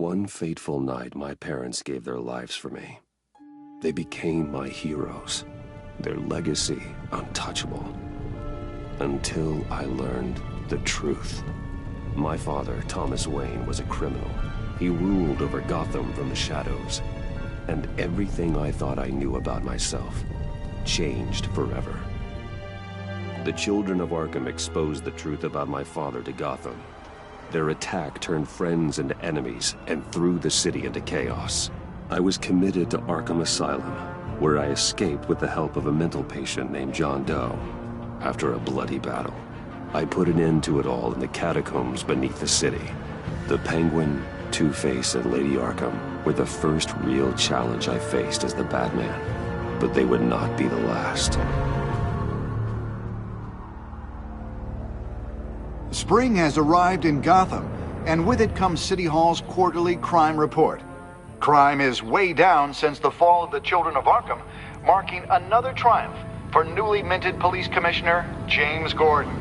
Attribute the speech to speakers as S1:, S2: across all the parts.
S1: One fateful night, my parents gave their lives for me. They became my heroes, their legacy untouchable. Until I learned the truth. My father, Thomas Wayne, was a criminal. He ruled over Gotham from the shadows. And everything I thought I knew about myself changed forever. The children of Arkham exposed the truth about my father to Gotham. Their attack turned friends into enemies and threw the city into chaos. I was committed to Arkham Asylum, where I escaped with the help of a mental patient named John Doe. After a bloody battle, I put an end to it all in the catacombs beneath the city. The Penguin, Two-Face, and Lady Arkham were the first real challenge I faced as the Batman, but they would not be the last.
S2: Spring has arrived in Gotham, and with it comes City Hall's quarterly crime report. Crime is way down since the fall of the Children of Arkham, marking another triumph for newly minted Police Commissioner James Gordon.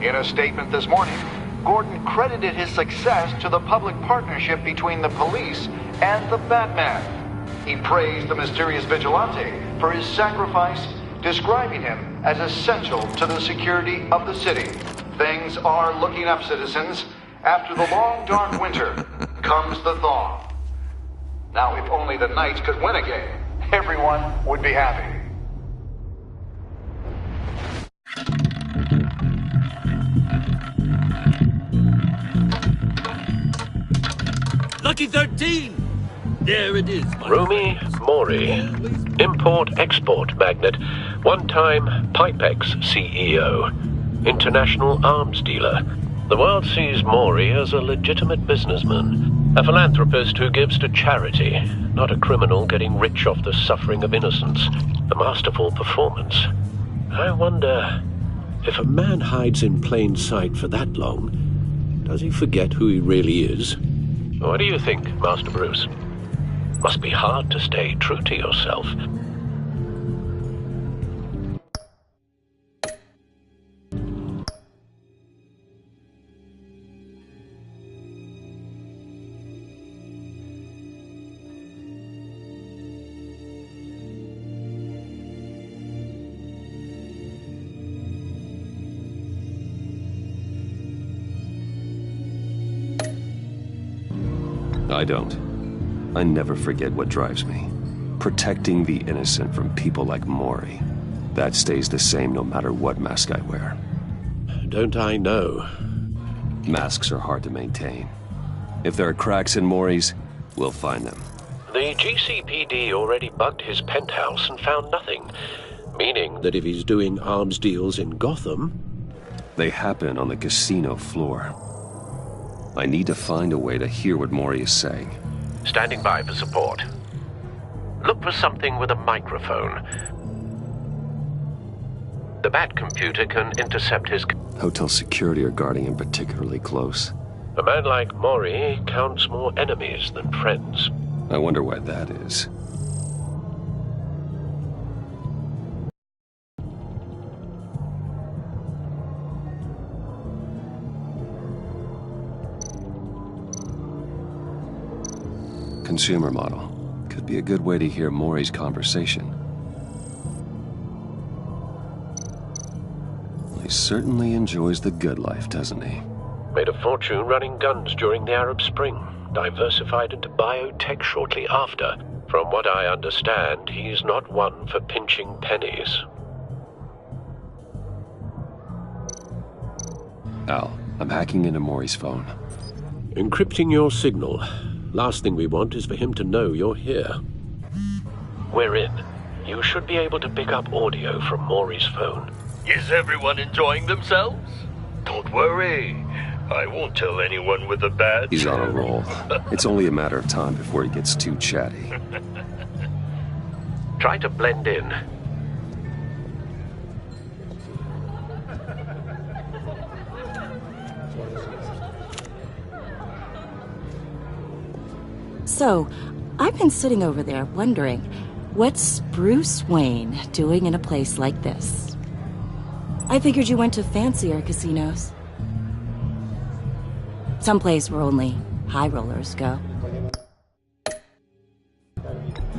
S2: In a statement this morning, Gordon credited his success to the public partnership between the police and the Batman. He praised the mysterious vigilante for his sacrifice, describing him as essential to the security of the city. Things are looking up, citizens. After the long, dark winter comes the thaw. Now, if only the Knights could win a game, everyone would be happy.
S3: Lucky 13! There it is,
S4: Rumi Mori, import-export magnate, one-time Pipex CEO, international arms dealer. The world sees Mori as a legitimate businessman, a philanthropist who gives to charity, not a criminal getting rich off the suffering of innocence. A masterful performance. I wonder, if a man hides in plain sight for that long, does he forget who he really is? What do you think, Master Bruce? Must be hard to stay true to yourself.
S1: I don't. I never forget what drives me. Protecting the innocent from people like Mori. That stays the same no matter what mask I wear.
S4: Don't I know?
S1: Masks are hard to maintain. If there are cracks in Mori's, we'll find them.
S4: The GCPD already bugged his penthouse and found nothing. Meaning that if he's doing arms deals in Gotham...
S1: They happen on the casino floor. I need to find a way to hear what Mori is saying.
S4: Standing by for support. Look for something with a microphone. The Bat computer can intercept his...
S1: Hotel security are guarding him particularly close.
S4: A man like Mori counts more enemies than friends.
S1: I wonder why that is. Consumer model. Could be a good way to hear Mori's conversation. He certainly enjoys the good life, doesn't he?
S4: Made a fortune running guns during the Arab Spring. Diversified into biotech shortly after. From what I understand, he's not one for pinching pennies.
S1: Al, I'm hacking into Mori's phone.
S4: Encrypting your signal. Last thing we want is for him to know you're here. We're in. You should be able to pick up audio from Mori's phone.
S3: Is everyone enjoying themselves? Don't worry. I won't tell anyone with a badge.
S1: He's on a roll. It's only a matter of time before he gets too chatty.
S4: Try to blend in.
S5: So, I've been sitting over there wondering, what's Bruce Wayne doing in a place like this? I figured you went to fancier casinos. Someplace where only high rollers go.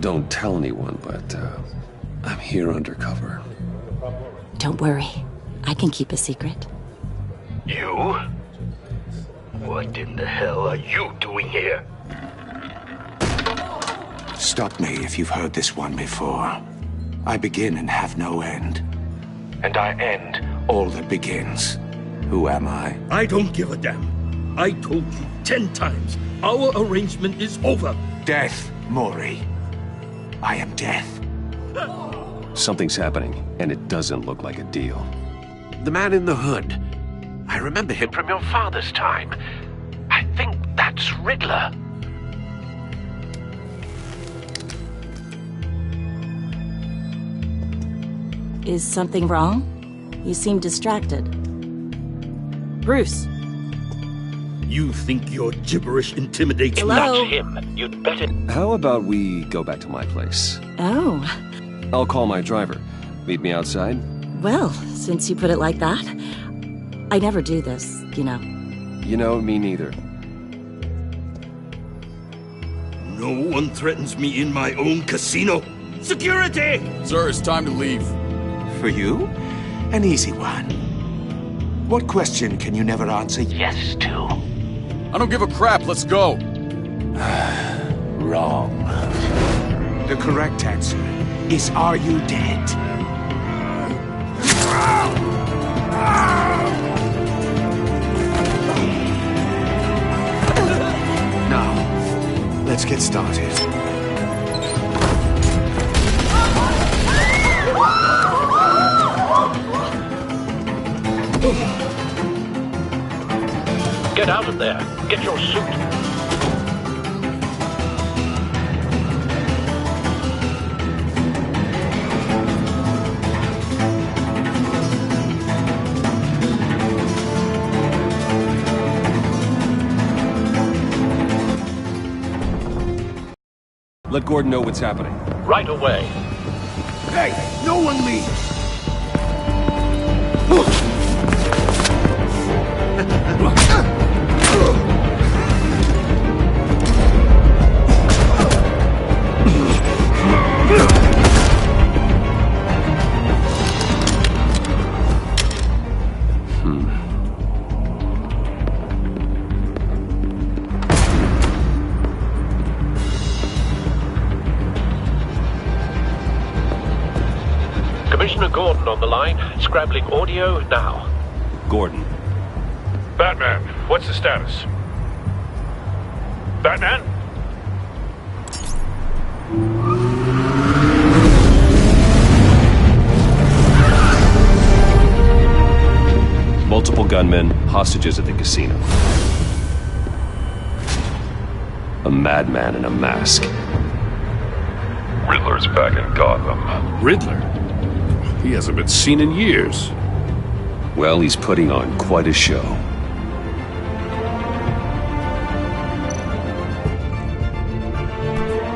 S1: Don't tell anyone, but I'm here undercover.
S5: Don't worry. I can keep a secret.
S3: You? What in the hell are you doing here?
S6: Stop me if you've heard this one before. I begin and have no end. And I end all that begins. Who am I?
S7: I don't give a damn. I told you 10 times. Our arrangement is over.
S6: Death, Mori. I am death.
S1: Something's happening, and it doesn't look like a deal.
S4: The man in the hood. I remember him from your father's time. I think that's Riddler.
S5: Is something wrong? You seem distracted. Bruce.
S7: You think your gibberish intimidates
S5: Hello?
S4: That's him. You'd better...
S1: How about we go back to my place?
S5: Oh.
S1: I'll call my driver. Meet me outside?
S5: Well, since you put it like that. I never do this, you know.
S1: You know, me neither.
S7: No one threatens me in my own casino. Security!
S8: Sir, it's time to leave.
S6: For you? An easy one. What question can you never answer yes to?
S8: I don't give a crap, let's go.
S6: Wrong. The correct answer is, are you dead? Now, let's get started.
S4: Get out of there. Get your suit.
S1: Let Gordon know what's happening.
S4: Right away.
S6: Hey, no one leaves!
S4: Commissioner Gordon on the line. Scrabbling audio now.
S1: Gordon.
S9: Batman, what's the status? Batman?
S1: Multiple gunmen, hostages at the casino. A madman in a mask.
S9: Riddler's back in Gotham.
S8: Riddler? He hasn't been seen in years.
S1: Well, he's putting on quite a show.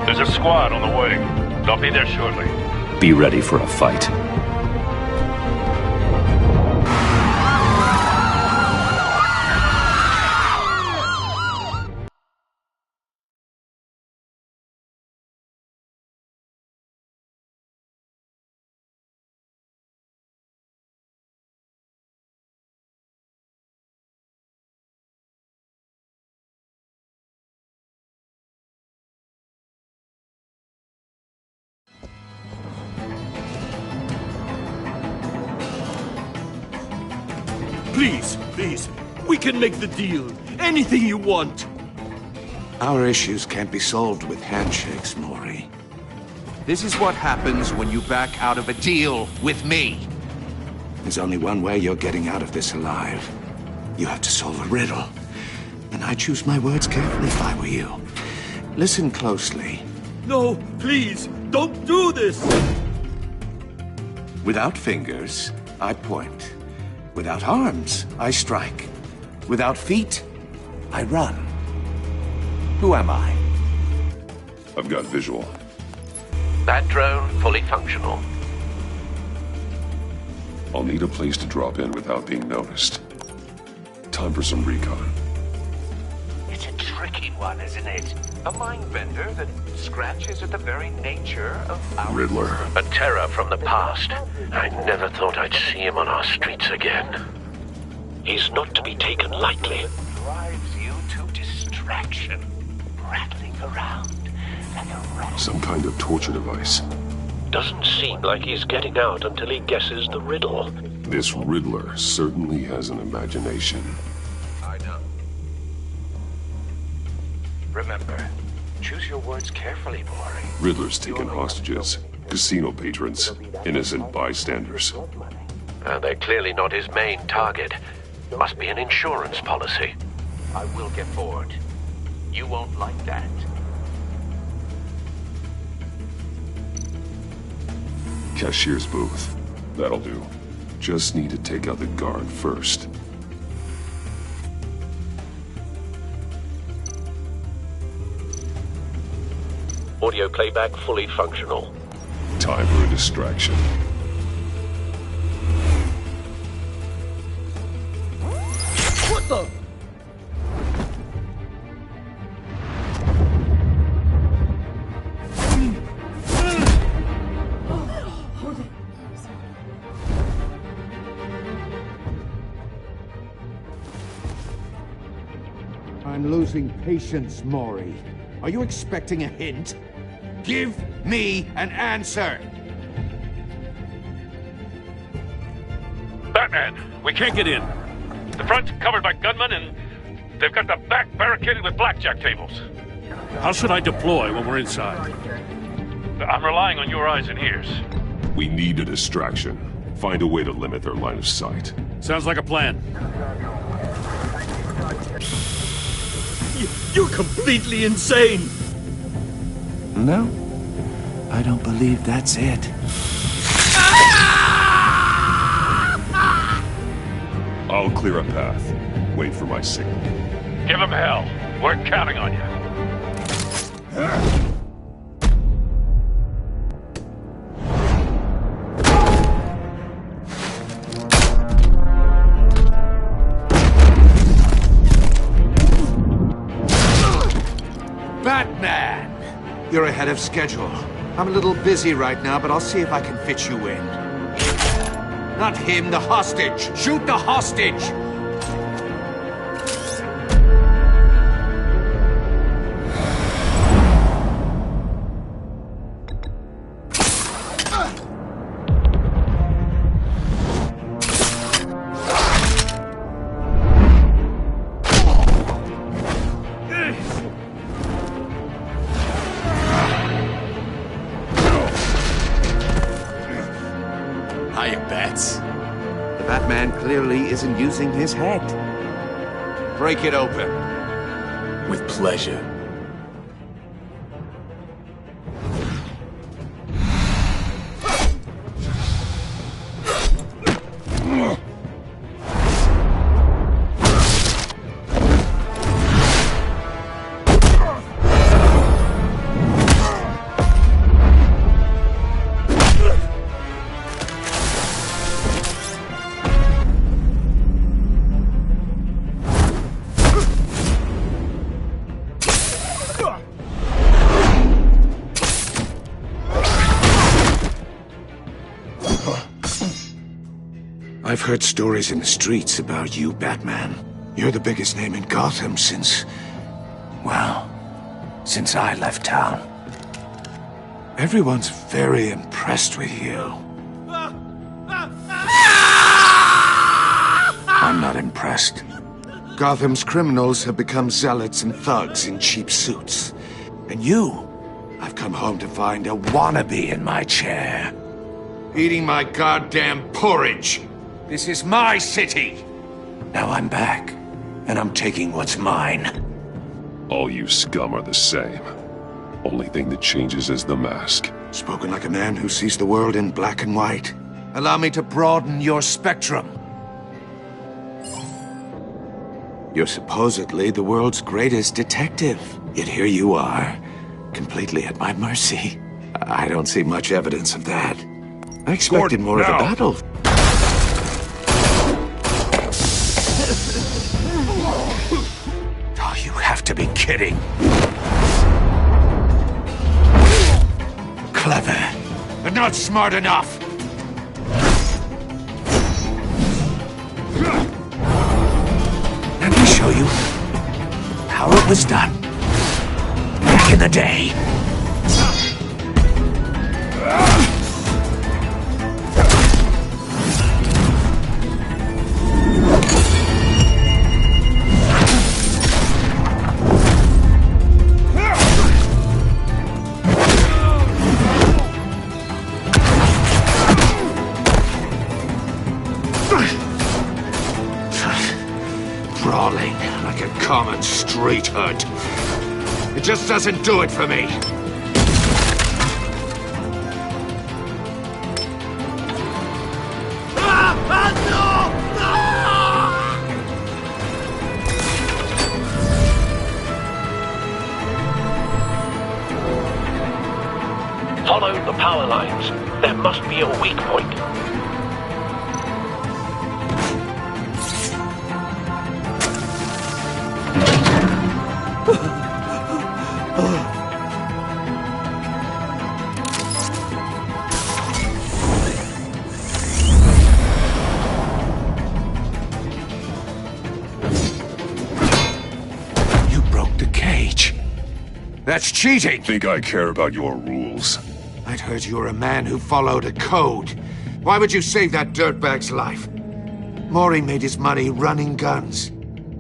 S9: There's a squad on the way. They'll be there shortly.
S1: Be ready for a fight.
S7: Please, we can make the deal. Anything you want.
S6: Our issues can't be solved with handshakes, Mori.
S10: This is what happens when you back out of a deal with me.
S6: There's only one way you're getting out of this alive. You have to solve a riddle. And I choose my words carefully if I were you. Listen closely.
S7: No, please, don't do this!
S6: Without fingers, I point. Without arms, I strike. Without feet, I run. Who am I?
S9: I've got visual.
S4: That drone fully functional.
S9: I'll need a place to drop in without being noticed. Time for some recon.
S4: It's a trick.
S10: tricky one, isn't it? A mind bender that scratches at the very nature of our...
S1: Riddler.
S4: A terror from the past. I never thought I'd see him on our streets again. He's not to be taken lightly.
S10: Drives you to distraction, rattling around like a rat.
S1: Some kind of torture device.
S4: Doesn't seem like he's getting out until he guesses the riddle.
S1: This Riddler certainly has an imagination.
S10: I know. Remember, choose your words carefully, Maury.
S1: Riddler's taken hostages, casino patrons, innocent bystanders.
S4: And they're clearly not his main target. Must be an insurance policy.
S10: I will get bored. You won't like that.
S1: Cashier's booth. That'll do. Just need to take out the guard first.
S4: Audio playback fully functional.
S1: Time for a distraction.
S7: What the?
S6: I'm losing patience, Maury. Are you expecting a hint? Give me an answer!
S9: Batman, we can't get in. The front's covered by gunmen, and they've got the back barricaded with blackjack tables.
S7: How should I deploy when we're inside?
S9: I'm relying on your eyes and ears.
S1: We need a distraction. Find a way to limit their line of sight.
S7: Sounds like a plan. You're completely insane!
S6: No, I don't believe that's it.
S1: I'll clear a path. Wait for my signal.
S9: Give them hell. We're counting on you.
S6: Batman! You're ahead of schedule. I'm a little busy right now, but I'll see if I can fit you in. Not him, the hostage! Shoot the hostage!
S10: High bets.
S6: The Batman clearly isn't using his head. Break it open.
S10: With pleasure.
S6: I've heard stories in the streets about you, Batman. You're the biggest name in Gotham since... well, since I left town. Everyone's very impressed with you. I'm not impressed. Gotham's criminals have become zealots and thugs in cheap suits. And you, I've come home to find a wannabe in my chair. Eating my goddamn porridge. This is my city. Now I'm back, and I'm taking what's mine.
S1: All you scum are the same. Only thing that changes is the mask.
S6: Spoken like a man who sees the world in black and white. Allow me to broaden your spectrum. You're supposedly the world's greatest detective. Yet here you are, completely at my mercy. I don't see much evidence of that. I expected more of a battle. Oh, you have to be kidding. kidding. Clever, but not smart enough. Let me show you how it was done back in the day. Brawling like a common street hood. It just doesn't do it for me.
S4: Follow the power lines. There must be a weak point.
S6: You broke the cage. That's cheating!
S1: Think I care about your rules?
S6: I'd heard you were a man who followed a code. Why would you save that dirtbag's life? Mori made his money running guns,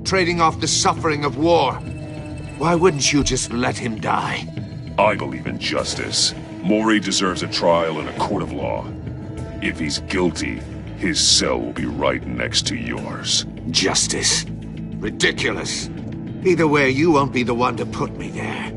S6: trading off the suffering of war. Why wouldn't you just let him die?
S1: I believe in justice. Mori deserves a trial in a court of law. If he's guilty, his cell will be right next to yours.
S6: Justice? Ridiculous. Either way, you won't be the one to put me there.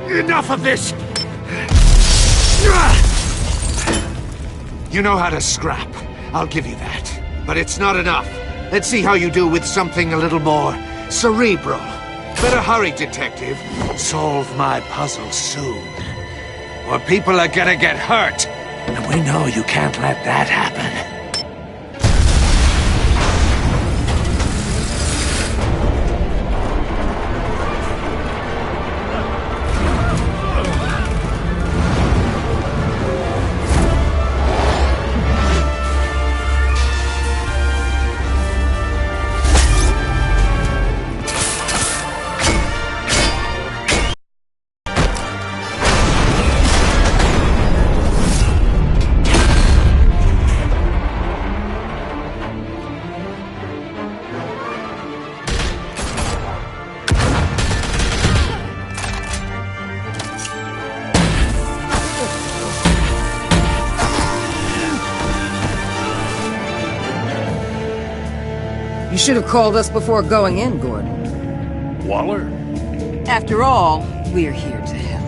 S6: Enough of this! You know how to scrap. I'll give you that. But it's not enough. Let's see how you do with something a little more cerebral. Better hurry, detective. Solve my puzzle soon. Or people are gonna get hurt. And we know you can't let that happen.
S11: You should have called us before going in, Gordon.
S8: Waller?
S11: After all, we're here to help.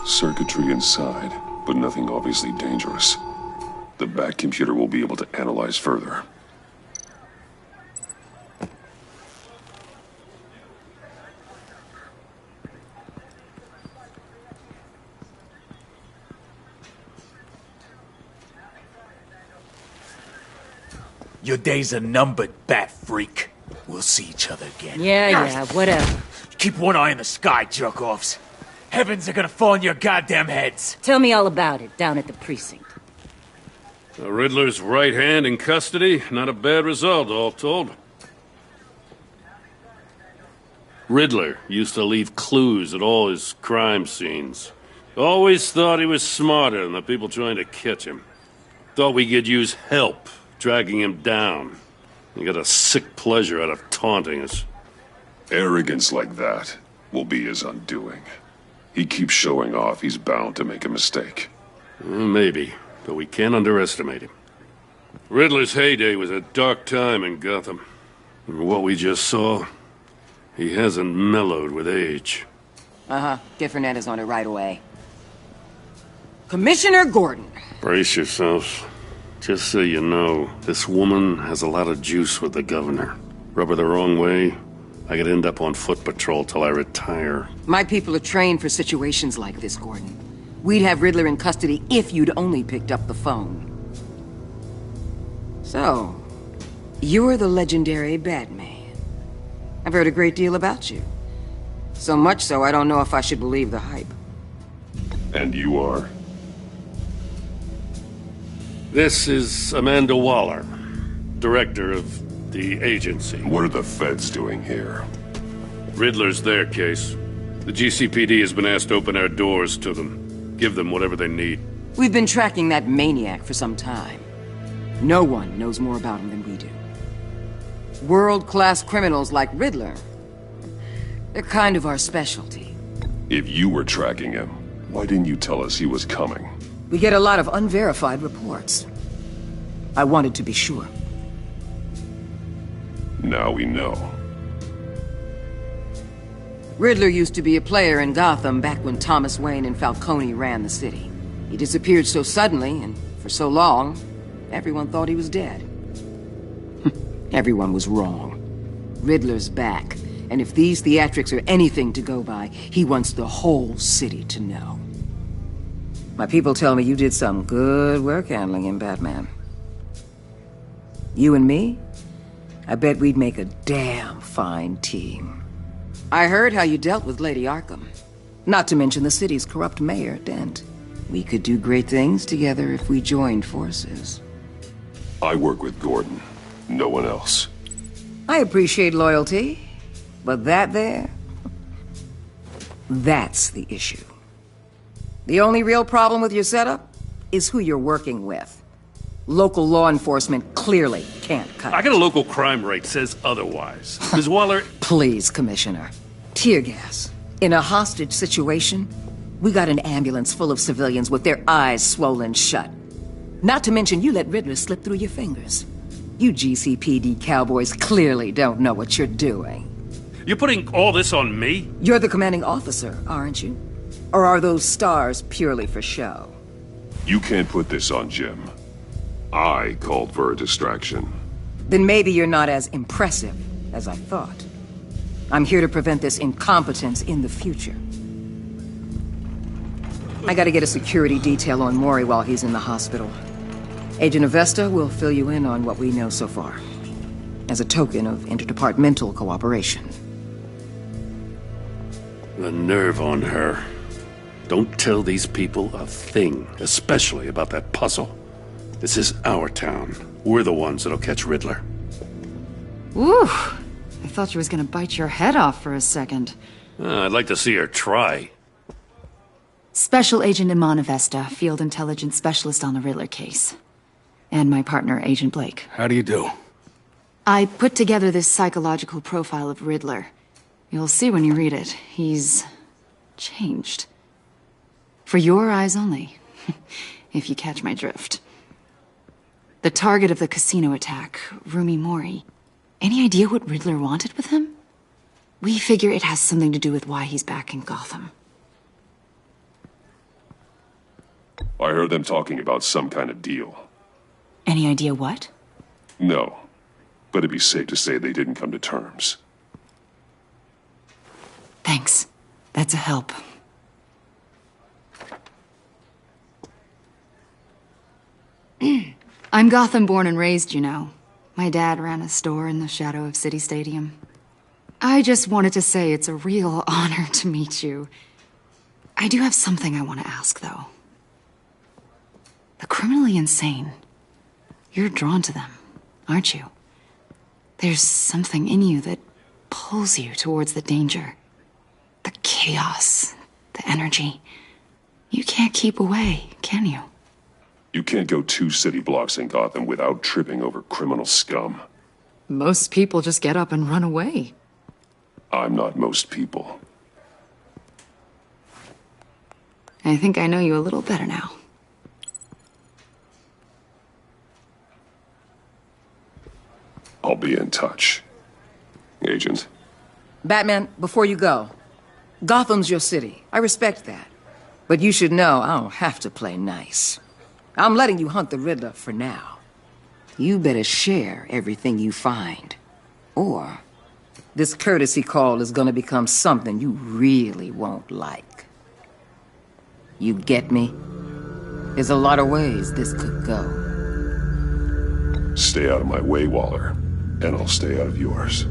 S1: Circuitry inside, but nothing obviously dangerous. The back computer will be able to analyze further.
S12: Your days are numbered, bat freak. We'll see each other again.
S5: Yeah, whatever.
S12: Keep one eye in the sky, jerk-offs. Heavens are gonna fall on your goddamn heads.
S5: Tell me all about it down at the precinct.
S8: The Riddler's right hand in custody. Not a bad result, all told. Riddler used to leave clues at all his crime scenes. Always thought he was smarter than the people trying to catch him. Thought we could use help dragging him down. He got a sick pleasure out of taunting us.
S1: Arrogance like that will be his undoing. He keeps showing off, he's bound to make a mistake.
S8: Maybe, but we can't underestimate him. Riddler's heyday was a dark time in Gotham. And what we just saw, he hasn't mellowed with age.
S11: Get Fernandez on it right away. Commissioner Gordon.
S8: Brace yourselves. Just so you know, this woman has a lot of juice with the governor. Rub her the wrong way, I could end up on foot patrol till I retire.
S11: My people are trained for situations like this, Gordon. We'd have Riddler in custody if you'd only picked up the phone. So, you're the legendary Batman. I've heard a great deal about you. So much so, I don't know if I should believe the hype.
S1: And you are?
S8: This is Amanda Waller, director of the agency.
S1: What are the feds doing here?
S8: Riddler's their case. The GCPD has been asked to open our doors to them. Give them whatever they need.
S11: We've been tracking that maniac for some time. No one knows more about him than we do. World-class criminals like Riddler. They're kind of our specialty.
S1: If you were tracking him, why didn't you tell us he was coming?
S11: We get a lot of unverified reports. I wanted to be sure.
S1: Now we know.
S11: Riddler used to be a player in Gotham back when Thomas Wayne and Falcone ran the city. He disappeared so suddenly and for so long, everyone thought he was dead. Everyone was wrong. Riddler's back, and if these theatrics are anything to go by, he wants the whole city to know. My people tell me you did some good work handling him, Batman. You and me? I bet we'd make a damn fine team. I heard how you dealt with Lady Arkham. Not to mention the city's corrupt mayor, Dent. We could do great things together if we joined forces.
S1: I work with Gordon. No one else.
S11: I appreciate loyalty, but that there... that's the issue. The only real problem with your setup is who you're working with. Local law enforcement clearly can't cut it.
S8: I got a local crime rate says otherwise. Ms. Waller...
S11: Please, Commissioner. Tear gas. In a hostage situation, we got an ambulance full of civilians with their eyes swollen shut. Not to mention you let Riddler slip through your fingers. You GCPD cowboys clearly don't know what you're doing.
S8: You're putting all this on me?
S11: You're the commanding officer, aren't you? Or are those stars purely for show?
S1: You can't put this on Jim. I called for a distraction.
S11: Then maybe you're not as impressive as I thought. I'm here to prevent this incompetence in the future. I gotta get a security detail on Mori while he's in the hospital. Agent Avesta will fill you in on what we know so far, as a token of interdepartmental cooperation.
S8: The nerve on her. Don't tell these people a thing, especially about that puzzle. This is our town. We're the ones that'll catch Riddler.
S13: Ooh, I thought she was gonna bite your head off for a second.
S8: I'd like to see her try.
S13: Special Agent Iman Avesta, Field Intelligence Specialist on the Riddler case. And my partner, Agent Blake.
S6: How do you do?
S13: I put together this psychological profile of Riddler. You'll see when you read it. He's changed. For your eyes only, if you catch my drift. The target of the casino attack, Rumi Mori. Any idea what Riddler wanted with him? We figure it has something to do with why he's back in Gotham.
S1: I heard them talking about some kind of deal.
S13: Any idea what?
S1: No, but it'd be safe to say they didn't come to terms.
S13: Thanks. That's a help. I'm Gotham born and raised, you know. My dad ran a store in the shadow of City Stadium. I just wanted to say it's a real honor to meet you. I do have something I want to ask, though. The criminally insane. You're drawn to them, aren't you? There's something in you that pulls you towards the danger. The chaos, the energy. You can't keep away, can you?
S1: You can't go 2 city blocks in Gotham without tripping over criminal scum.
S13: Most people just get up and run away.
S1: I'm not most people.
S13: I think I know you a little better now.
S1: I'll be in touch. Agent.
S11: Batman, before you go, Gotham's your city. I respect that. But you should know I don't have to play nice. I'm letting you hunt the Riddler for now. You better share everything you find. Or this courtesy call is gonna become something you really won't like. You get me? There's a lot of ways this could go.
S1: Stay out of my way, Waller, and I'll stay out of yours.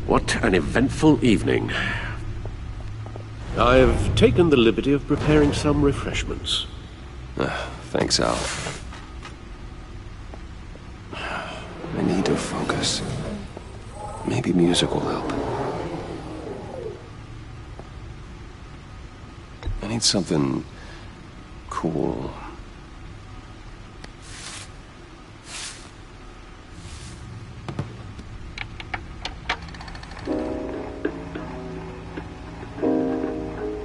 S4: What an eventful evening. I've taken the liberty of preparing some refreshments.
S1: Thanks, Al. I need to focus. Maybe music will help. I need something cool.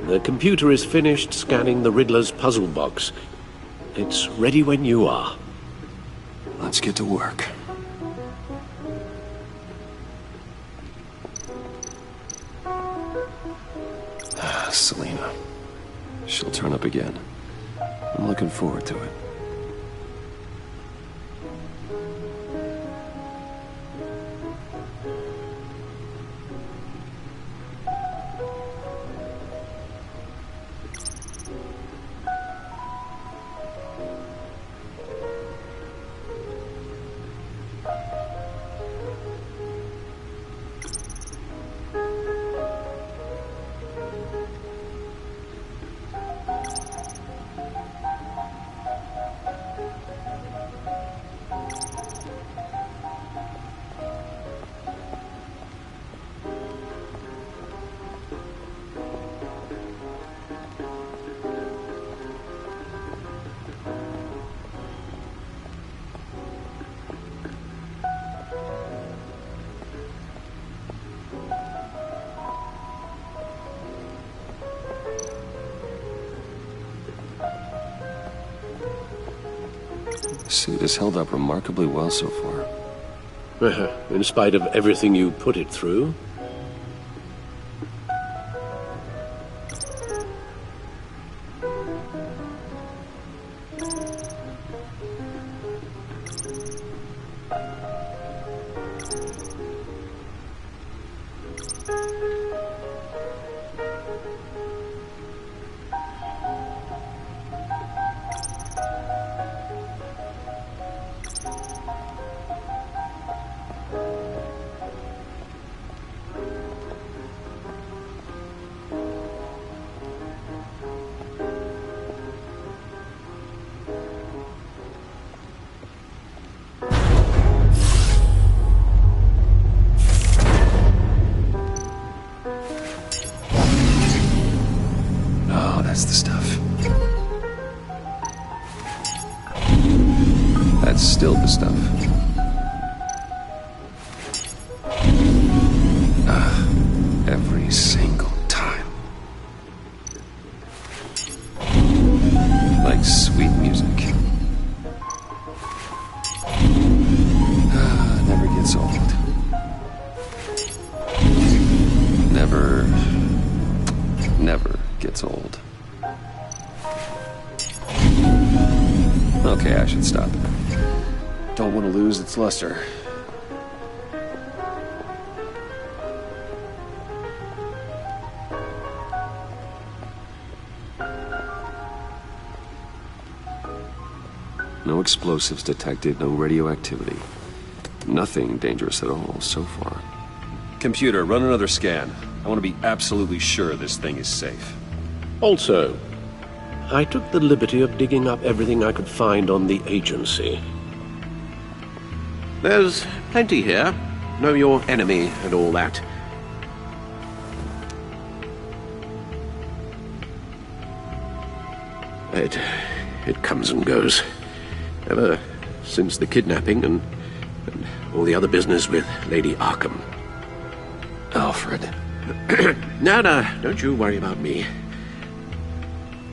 S4: The computer is finished scanning the Riddler's puzzle box. It's ready when you are.
S1: Let's get to work. Selena. She'll turn up again. I'm looking forward to it. Suit has held up remarkably well so far.
S4: In spite of everything you put it through?
S1: distilled the stuff. Every single time. Like sweet music. Never gets old. Never gets old. Okay, I should stop. Don't want to lose its luster. No explosives detected, no radioactivity. Nothing dangerous at all so far. Computer, run another scan. I want to be absolutely sure this thing is safe.
S4: Also, I took the liberty of digging up everything I could find on the agency. There's plenty here. Know your enemy and all that. It comes and goes. Ever since the kidnapping and all the other business with Lady Arkham.
S1: Alfred.
S4: No, don't you worry about me.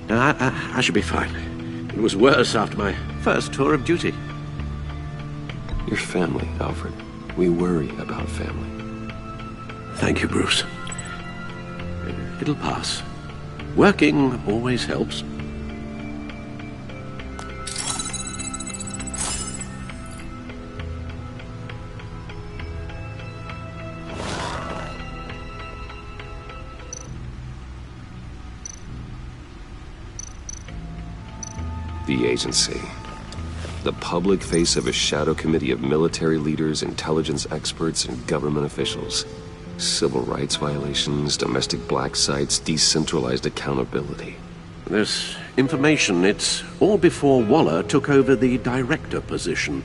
S4: No, I should be fine. It was worse after my first tour of duty.
S1: Your family, Alfred. We worry about family.
S4: Thank you, Bruce. It'll pass. Working always helps.
S1: The agency. The public face of a shadow committee of military leaders, intelligence experts, and government officials. Civil rights violations, domestic black sites, decentralized accountability.
S4: This information, it's all before Waller took over the director position.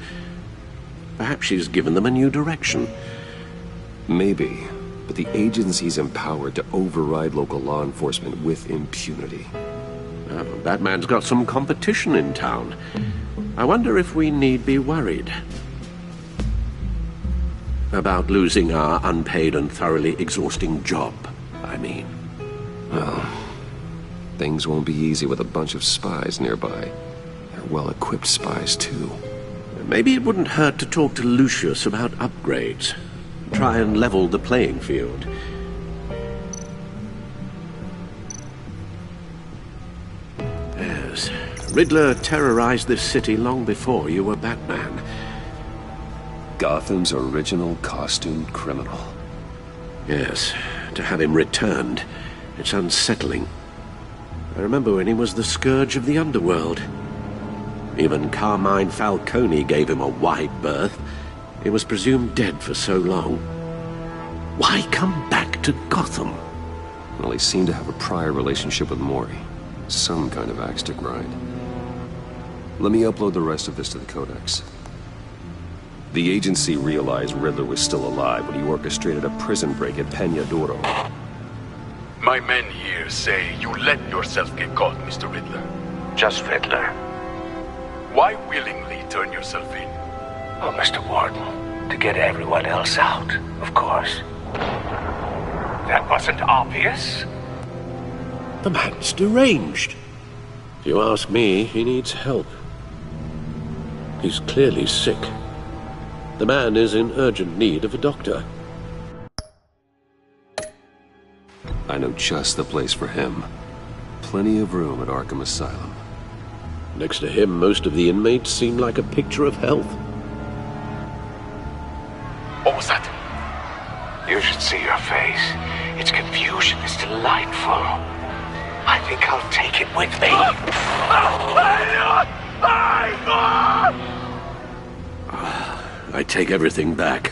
S4: Perhaps she's given them a new direction.
S1: Maybe, but the agency's empowered to override local law enforcement with impunity.
S4: Batman's got some competition in town. I wonder if we need be worried about losing our unpaid and thoroughly exhausting job, I mean.
S1: Well, things won't be easy with a bunch of spies nearby. They're well-equipped spies, too.
S4: Maybe it wouldn't hurt to talk to Lucius about upgrades. Try and level the playing field. Yes, Riddler terrorized this city long before you were Batman.
S1: Gotham's original costumed criminal.
S4: Yes, to have him returned, it's unsettling. I remember when he was the scourge of the underworld. Even Carmine Falcone gave him a wide berth. He was presumed dead for so long. Why come back to Gotham?
S1: Well, he seemed to have a prior relationship with Mori. Some kind of axe to grind. Let me upload the rest of this to the Codex. The agency realized Riddler was still alive when he orchestrated a prison break at Peña Duro.
S14: My men here say you let yourself get caught, Mr. Riddler.
S10: Just Riddler.
S14: Why willingly turn yourself in?
S10: Oh, Mr. Warden, to get everyone else out, of course. That wasn't obvious?
S4: The man's deranged. If you ask me, he needs help. He's clearly sick. The man is in urgent need of a doctor.
S1: I know just the place for him. Plenty of room at Arkham Asylum.
S4: Next to him, most of the inmates seem like a picture of health.
S14: What was that?
S10: You should see your face. Its confusion is delightful. I think I'll take it with me.
S4: I take everything back.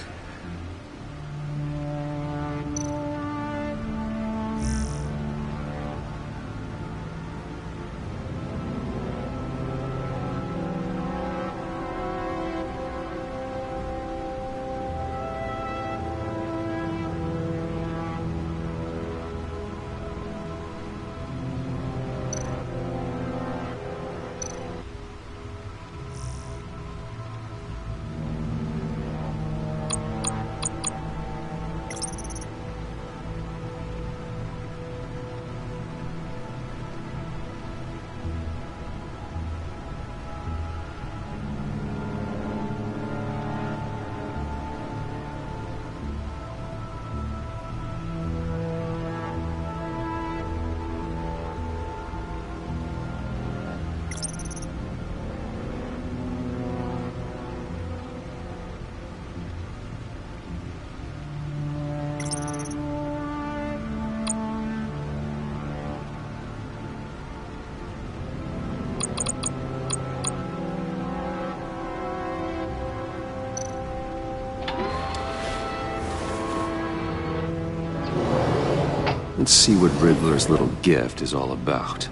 S1: Let's see what Riddler's little gift is all about.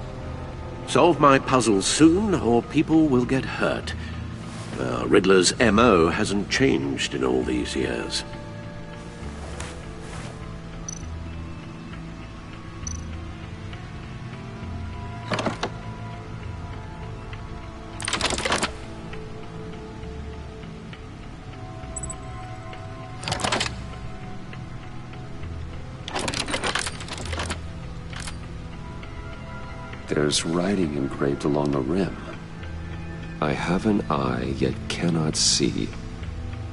S4: Solve my puzzles soon, or people will get hurt. Riddler's MO hasn't changed in all these years.
S1: There's writing engraved along the rim. I have an eye, yet cannot see.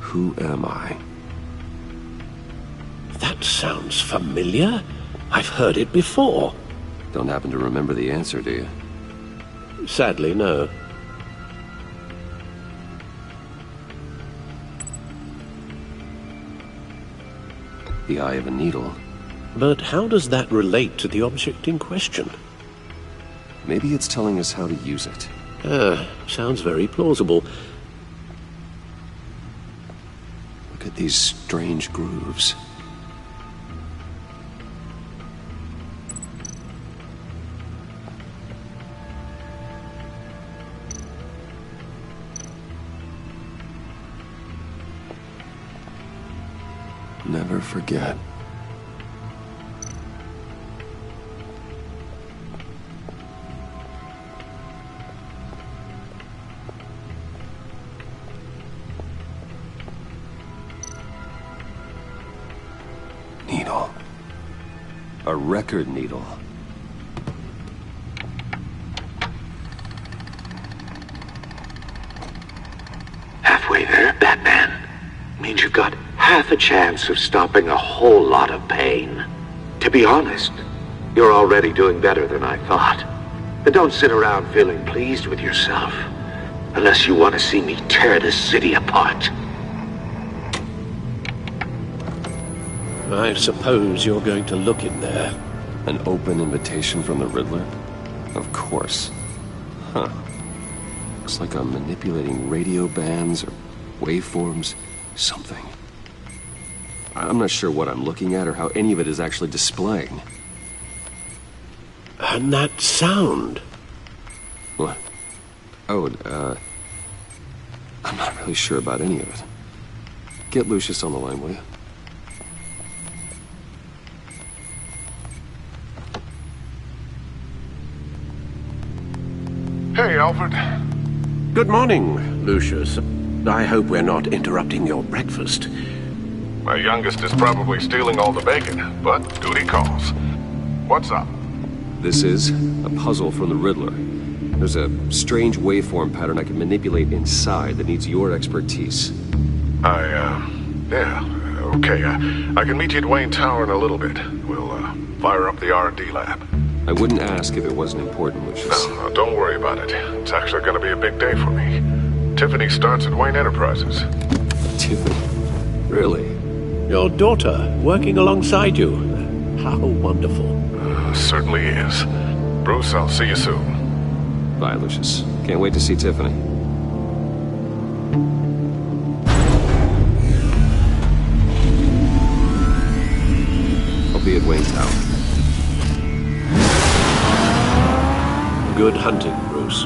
S1: Who am I?
S4: That sounds familiar. I've heard it before.
S1: Don't happen to remember the answer, do you?
S4: Sadly, no.
S1: The eye of a needle.
S4: But how does that relate to the object in question?
S1: Maybe it's telling us how to use it.
S4: Sounds very plausible.
S1: Look at these strange grooves. Never forget. Needle. A record needle.
S10: Halfway there, Batman. Means you've got half a chance of stopping a whole lot of pain. To be honest, you're already doing better than I thought. But don't sit around feeling pleased with yourself. Unless you want to see me tear this city apart.
S4: I suppose you're going to look in there.
S1: An open invitation from the Riddler? Of course. Huh. Looks like I'm manipulating radio bands or waveforms. Something. I'm not sure what I'm looking at or how any of it is actually displaying.
S4: And that sound?
S1: What? Oh, I'm not really sure about any of it. Get Lucius on the line, will you?
S15: Hey, Alfred.
S4: Good morning, Lucius. I hope we're not interrupting your breakfast.
S15: My youngest is probably stealing all the bacon, but duty calls. What's up?
S1: This is a puzzle from the Riddler. There's a strange waveform pattern I can manipulate inside that needs your expertise.
S15: Yeah, okay. I can meet you at Wayne Tower in a little bit. We'll, fire up the R&D lab.
S1: I wouldn't ask if it wasn't important, Lucius.
S15: No, don't worry about it. It's actually gonna be a big day for me. Tiffany starts at Wayne Enterprises.
S1: Tiffany? Really?
S4: Your daughter, working alongside you. How wonderful.
S15: Certainly is. Bruce, I'll see you soon.
S1: Bye, Lucius. Can't wait to see Tiffany. I'll be at Wayne Tower.
S4: Good hunting, Bruce.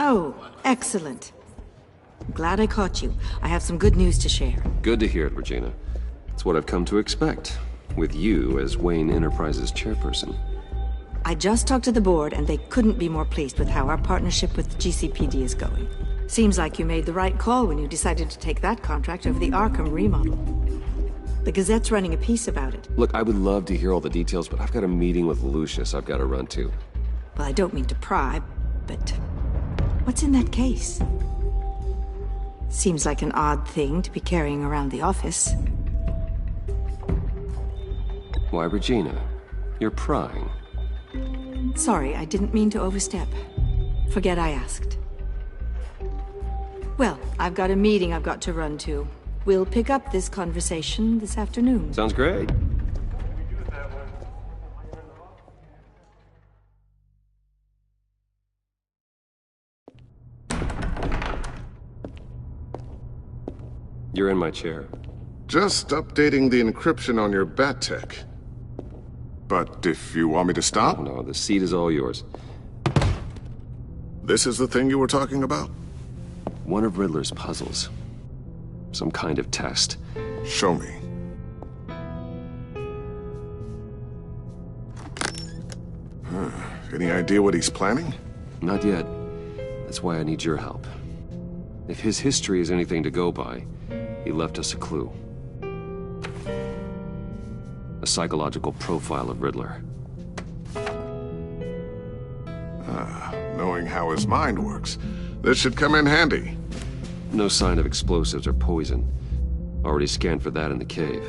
S16: Oh, excellent. I'm glad I caught you. I have some good news to share.
S1: Good to hear it, Regina. It's what I've come to expect, with you as Wayne Enterprises chairperson.
S16: I just talked to the board, and they couldn't be more pleased with how our partnership with GCPD is going. Seems like you made the right call when you decided to take that contract over the Arkham remodel. The Gazette's running a piece about it.
S1: Look, I would love to hear all the details, but I've got a meeting with Lucius I've got to run to.
S16: Well, I don't mean to pry, but what's in that case? Seems like an odd thing to be carrying around the office.
S1: Why, Regina? You're prying.
S16: Sorry, I didn't mean to overstep. Forget I asked. Well, I've got a meeting I've got to run to. We'll pick up this conversation this afternoon.
S1: Sounds great. You're in my chair.
S15: Just updating the encryption on your bat tech. But if you want me to stop?
S1: No, the seat is all yours.
S15: This is the thing you were talking about?
S1: One of Riddler's puzzles. Some kind of test.
S15: Show me. Any idea what he's planning?
S1: Not yet. That's why I need your help. If his history is anything to go by, he left us a clue. A psychological profile of Riddler.
S15: Knowing how his mind works, this should come in handy.
S1: No sign of explosives or poison. Already scanned for that in the cave.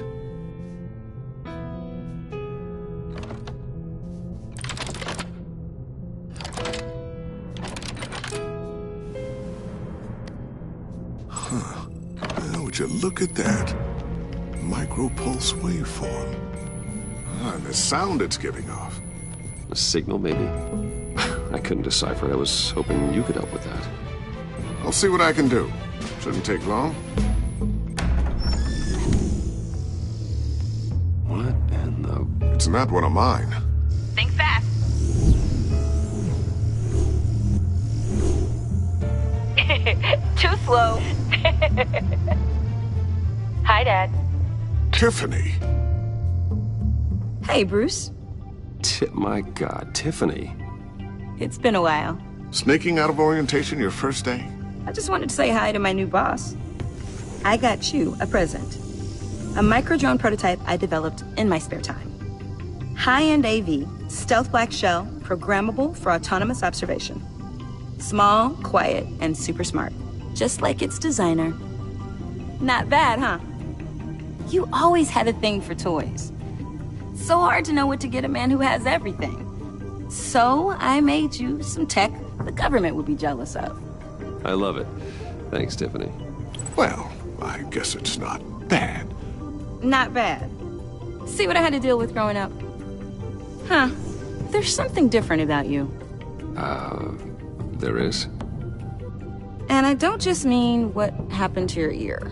S15: Would you look at that? Micro-pulse waveform. And the sound it's giving off.
S1: A signal, maybe? I couldn't decipher. I was hoping you could help with that.
S15: I'll see what I can do. Shouldn't take long.
S1: What in the...
S15: It's not one of mine.
S17: Think fast. Too slow. Hi, Dad.
S15: Tiffany.
S5: Hey, Bruce.
S1: My God, Tiffany.
S5: It's been a while.
S15: Sneaking out of orientation your first day?
S5: I just wanted to say hi to my new boss. I got you a present. A micro-drone prototype I developed in my spare time. High-end AV, stealth black shell, programmable for autonomous observation. Small, quiet, and super smart. Just like its designer. Not bad, huh? You always had a thing for toys. So hard to know what to get a man who has everything. So I made you some tech the government would be jealous of.
S1: I love it. Thanks, Tiffany.
S15: Well, I guess it's not bad.
S5: Not bad. See what I had to deal with growing up? Huh. There's something different about you.
S1: There is?
S5: And I don't just mean what happened to your ear.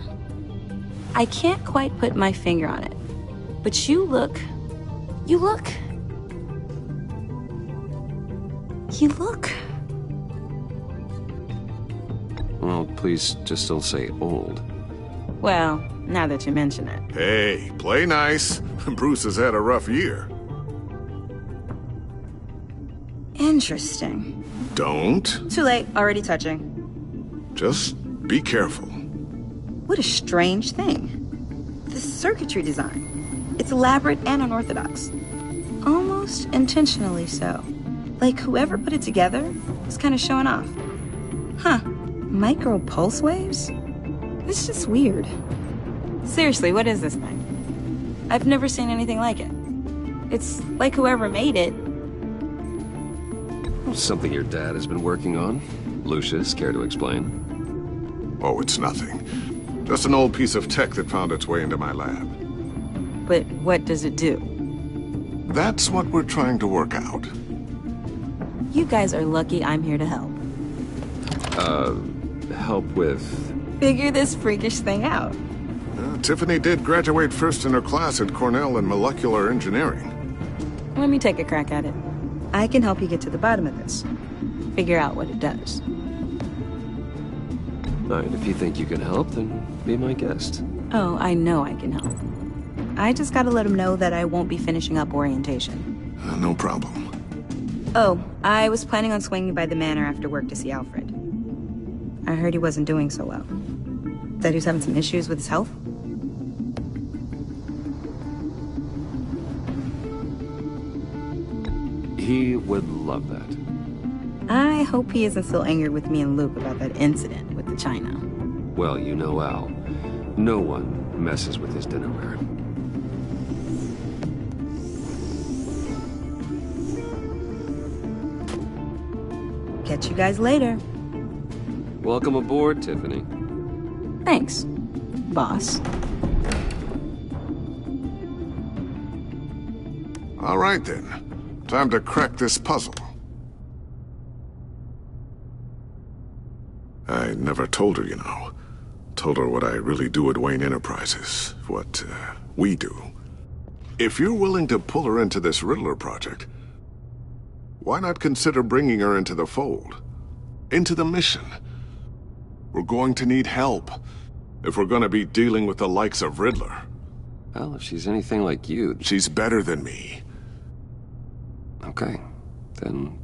S5: I can't quite put my finger on it. But you look...
S1: Well, please just don't say old.
S5: Well, now that you mention it.
S15: Hey, play nice. Bruce has had a rough year.
S5: Interesting.
S15: Don't.
S5: Too late, already touching.
S15: Just be careful.
S5: What a strange thing. The circuitry design. It's elaborate and unorthodox. Almost intentionally so. Like whoever put it together was kind of showing off. Huh. Micro pulse waves? It's just weird. Seriously, what is this thing? I've never seen anything like it. It's like whoever made it.
S1: Something your dad has been working on. Lucius, care to explain?
S15: Oh, it's nothing. Just an old piece of tech that found its way into my lab.
S5: But what does it do?
S15: That's what we're trying to work out.
S5: You guys are lucky I'm here to help.
S1: Help with...
S5: Figure this freakish thing out.
S15: Tiffany did graduate first in her class at Cornell in molecular engineering.
S5: Let me take a crack at it. I can help you get to the bottom of this. Figure out what it does.
S1: All right, if you think you can help, then be my guest.
S5: Oh, I know I can help. I just gotta let him know that I won't be finishing up orientation.
S15: No problem.
S5: Oh, I was planning on swinging by the manor after work to see Alfred. I heard he wasn't doing so well. That he was having some issues with his health.
S1: He would love that.
S5: I hope he isn't still angry with me and Luke about that incident with the china.
S1: Well, you know Al. No one messes with his dinnerware.
S5: Catch you guys later.
S1: Welcome aboard, Tiffany.
S5: Thanks, boss.
S15: All right, then. Time to crack this puzzle. I never told her, you know. Told her what I really do at Wayne Enterprises. What, we do. If you're willing to pull her into this Riddler project, why not consider bringing her into the fold? Into the mission? We're going to need help if we're going to be dealing with the likes of Riddler.
S1: Well, if she's anything like you...
S15: She's better than me.
S1: Okay, then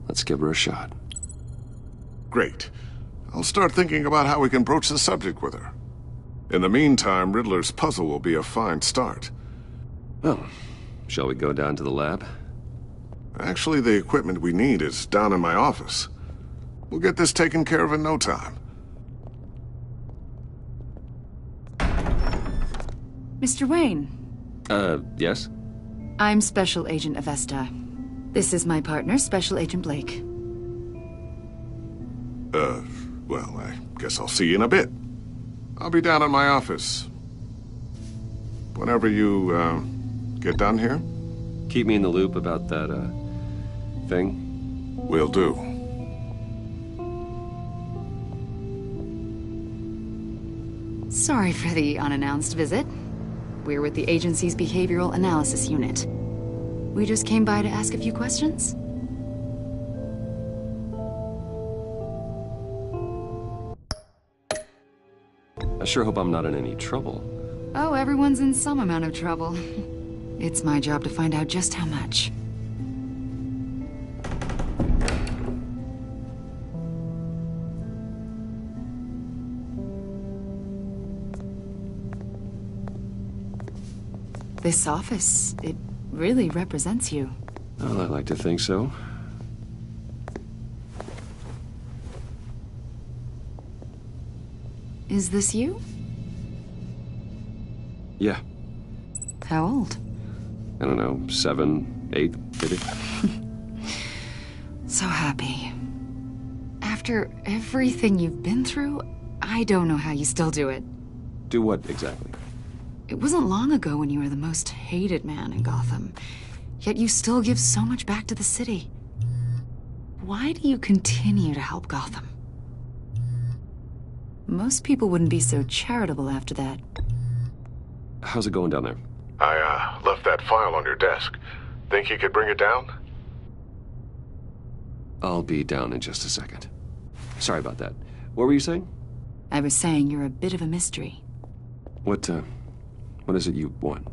S1: let's give her a shot.
S15: Great. I'll start thinking about how we can broach the subject with her. In the meantime, Riddler's puzzle will be a fine start.
S1: Well, shall we go down to the lab?
S15: Actually, the equipment we need is down in my office. We'll get this taken care of in no time.
S13: Mr. Wayne.
S1: Yes?
S13: I'm Special Agent Avesta. This is my partner, Special Agent Blake.
S15: Well, I guess I'll see you in a bit. I'll be down in my office. Whenever you, get done here?
S1: Keep me in the loop about that, thing?
S15: Will do.
S13: Sorry for the unannounced visit. We're with the agency's Behavioral Analysis Unit. We just came by to ask a few questions.
S1: I sure hope I'm not in any trouble.
S13: Oh, everyone's in some amount of trouble. It's my job to find out just how much. This office, it really represents you.
S1: Well, I like to think so.
S13: Is this you?
S1: Yeah.
S13: How old?
S1: I don't know, 7, 8, maybe?
S13: So happy. After everything you've been through, I don't know how you still do it.
S1: Do what, exactly?
S13: It wasn't long ago when you were the most hated man in Gotham, yet you still give so much back to the city. Why do you continue to help Gotham? Most people wouldn't be so charitable after that.
S1: How's it going down there?
S15: I, left that file on your desk. Think you could bring it down?
S1: I'll be down in just a second. Sorry about that. What were you saying?
S13: I was saying you're a bit of a mystery.
S1: What is it you want?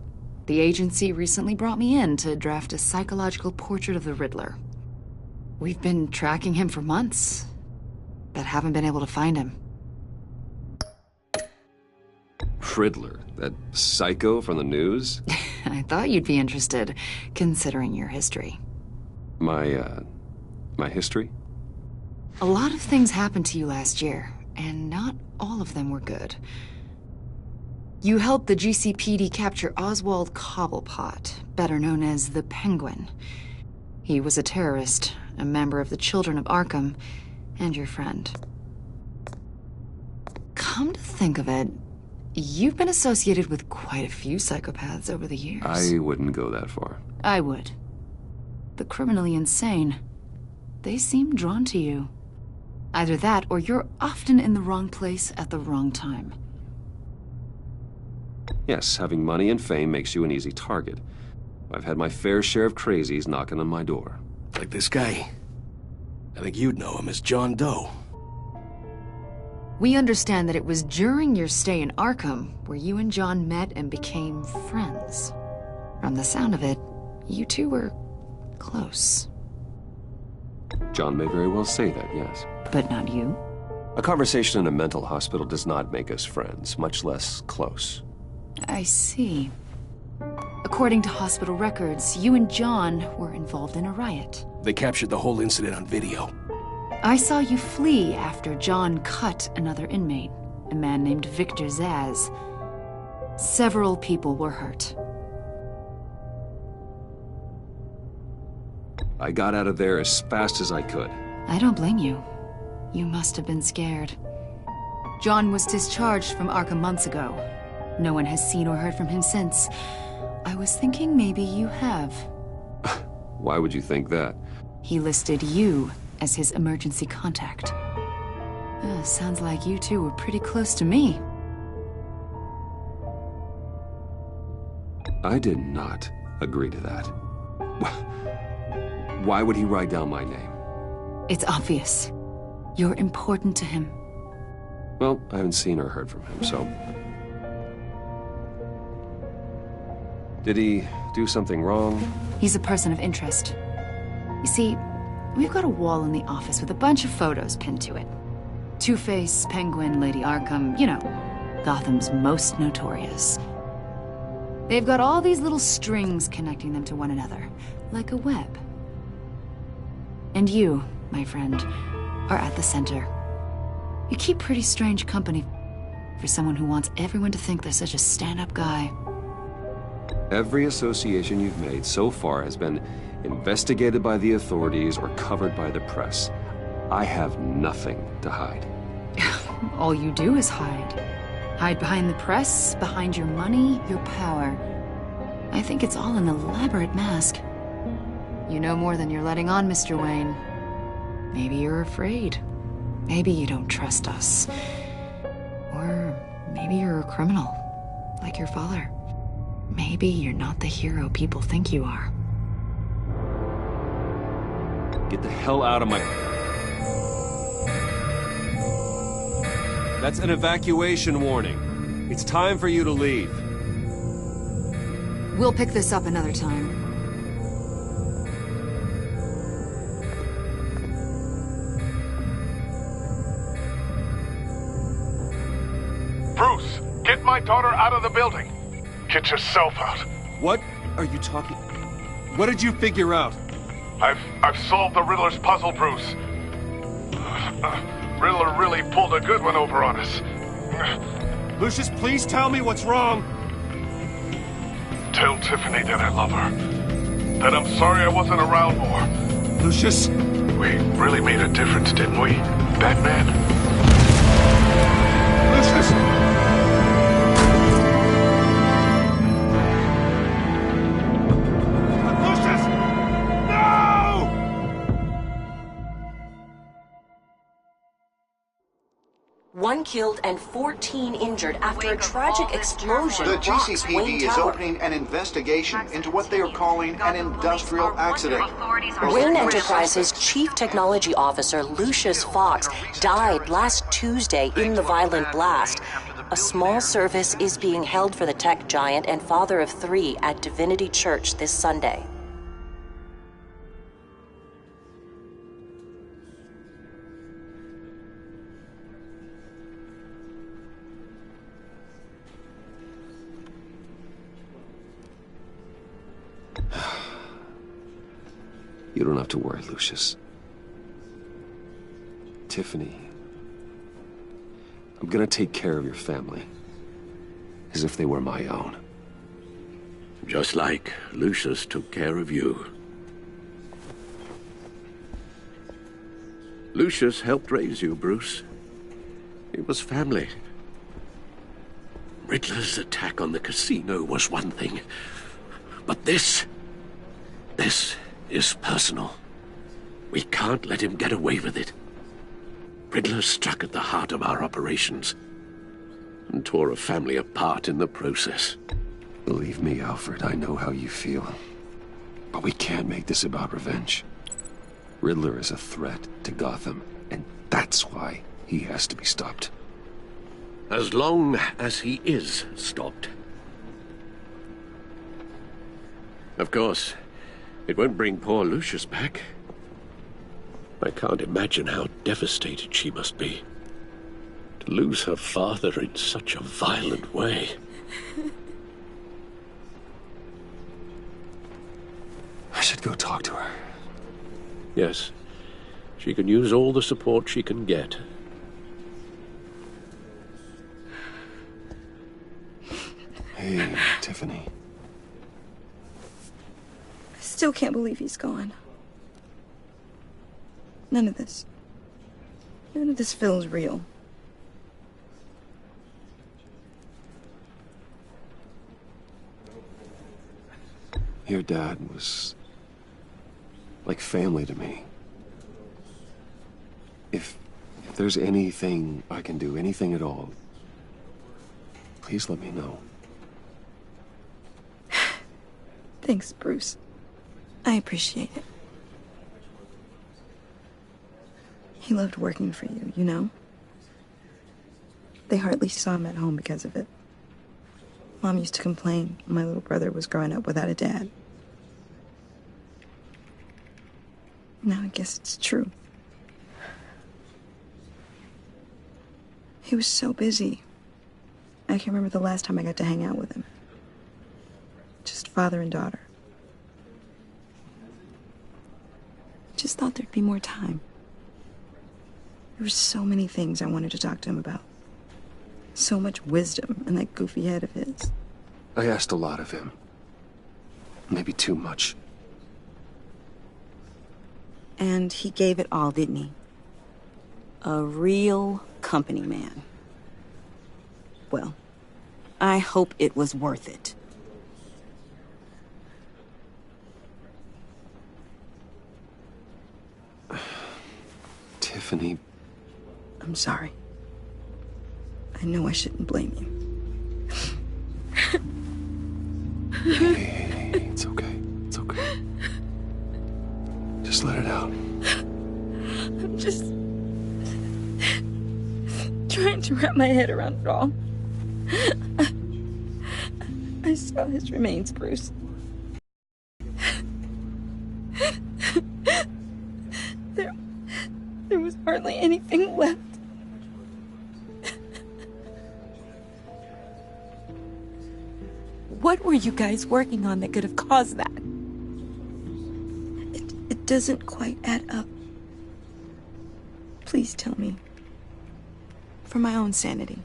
S13: The agency recently brought me in to draft a psychological portrait of the Riddler. We've been tracking him for months, but haven't been able to find him.
S1: Riddler? That psycho from the news?
S13: I thought you'd be interested, considering your history.
S1: My history?
S13: A lot of things happened to you last year, and not all of them were good. You helped the GCPD capture Oswald Cobblepot, better known as the Penguin. He was a terrorist, a member of the Children of Arkham, and your friend. Come to think of it, you've been associated with quite a few psychopaths over the years.
S1: I wouldn't go that far.
S13: I would. The criminally insane. They seem drawn to you. Either that, or you're often in the wrong place at the wrong time.
S1: Yes, having money and fame makes you an easy target. I've had my fair share of crazies knocking on my door.
S18: Like this guy. I think you'd know him as John Doe.
S13: We understand that it was during your stay in Arkham where you and John met and became friends. From the sound of it, you two were close.
S1: John may very well say that, yes.
S13: But not you?
S1: A conversation in a mental hospital does not make us friends, much less close.
S13: I see. According to hospital records, you and John were involved in a riot.
S18: They captured the whole incident on video.
S13: I saw you flee after John cut another inmate, a man named Victor Zaz. Several people were hurt.
S1: I got out of there as fast as I could.
S13: I don't blame you. You must have been scared. John was discharged from Arkham months ago. No one has seen or heard from him since. I was thinking maybe you have.
S1: Why would you think that?
S13: He listed you as his emergency contact. Sounds like you two were pretty close to me.
S1: I did not agree to that. Why would he write down my name?
S13: It's obvious. You're important to him.
S1: Well, I haven't seen or heard from him, so... Did he do something wrong?
S13: He's a person of interest. You see, we've got a wall in the office with a bunch of photos pinned to it. Two-Face, Penguin, Lady Arkham, you know, Gotham's most notorious. They've got all these little strings connecting them to one another, like a web. And you, my friend, are at the center. You keep pretty strange company for someone who wants everyone to think they're such a stand-up guy.
S1: Every association you've made so far has been investigated by the authorities or covered by the press. I have nothing to hide.
S13: All you do is hide. Hide behind the press, behind your money, your power. I think it's all an elaborate mask. You know more than you're letting on, Mr. Wayne. Maybe you're afraid. Maybe you don't trust us. Or maybe you're a criminal, like your father. Maybe you're not the hero people think you are.
S1: Get the hell out of my... That's an evacuation warning. It's time for you to leave.
S13: We'll pick this up another time.
S15: Bruce, get my daughter out of the building. Get yourself out.
S1: What are you talking... What did you figure out?
S15: I've solved the Riddler's puzzle, Bruce. Riddler really pulled a good one over on us.
S1: Lucius, please tell me what's wrong.
S15: Tell Tiffany that I love her. That I'm sorry I wasn't around more.
S1: Lucius?
S15: We really made a difference, didn't we, Batman?
S1: Lucius!
S19: One killed and 14 injured after a tragic explosion.
S2: The
S19: rocks
S2: GCPD
S19: Wayne
S2: is
S19: Tower.
S2: opening an investigation into what they are calling an industrial accident.
S19: Wayne Enterprises' Chief Technology Officer Lucius Fox died last Tuesday in the violent blast. A small service is being held for the tech giant and father of 3 at Divinity Church this Sunday.
S1: You don't have to worry, Lucius. Tiffany, I'm gonna take care of your family. As if they were my own.
S4: Just like Lucius took care of you. Lucius helped raise you, Bruce. It was family. Riddler's attack on the casino was one thing. But this is personal. We can't let him get away with it. Riddler struck at the heart of our operations and tore a family apart in the process.
S1: Believe me, Alfred, I know how you feel. But we can't make this about revenge. Riddler is a threat to Gotham, and that's why he has to be stopped.
S4: As long as he is stopped. Of course, it won't bring poor Lucius back. I can't imagine how devastated she must be. To lose her father in such a violent way.
S1: I should go talk to her.
S4: Yes, she can use all the support she can get.
S1: Hey, Tiffany.
S5: Still can't believe he's gone. None of this. None of this feels real.
S1: Your dad was like family to me. If there's anything I can do, anything at all, please let me know.
S5: Thanks, Bruce. I appreciate it. He loved working for you, you know? They hardly saw him at home because of it. Mom used to complain when my little brother was growing up without a dad. Now I guess it's true. He was so busy. I can't remember the last time I got to hang out with him. Just father and daughter. Just thought there'd be more time. There were so many things I wanted to talk to him about. So much wisdom in that goofy head of his.
S1: I asked a lot of him. Maybe too much.
S5: And he gave it all, didn't he? A real company man. Well, I hope it was worth it.
S1: Tiffany.
S5: I'm sorry. I know I shouldn't blame you.
S1: Hey, it's okay. It's okay. Just let it out.
S5: I'm just trying to wrap my head around it all. I saw his remains, Bruce. There was hardly anything left. What were you guys working on that could have caused that? It doesn't quite add up. Please tell me. For my own sanity.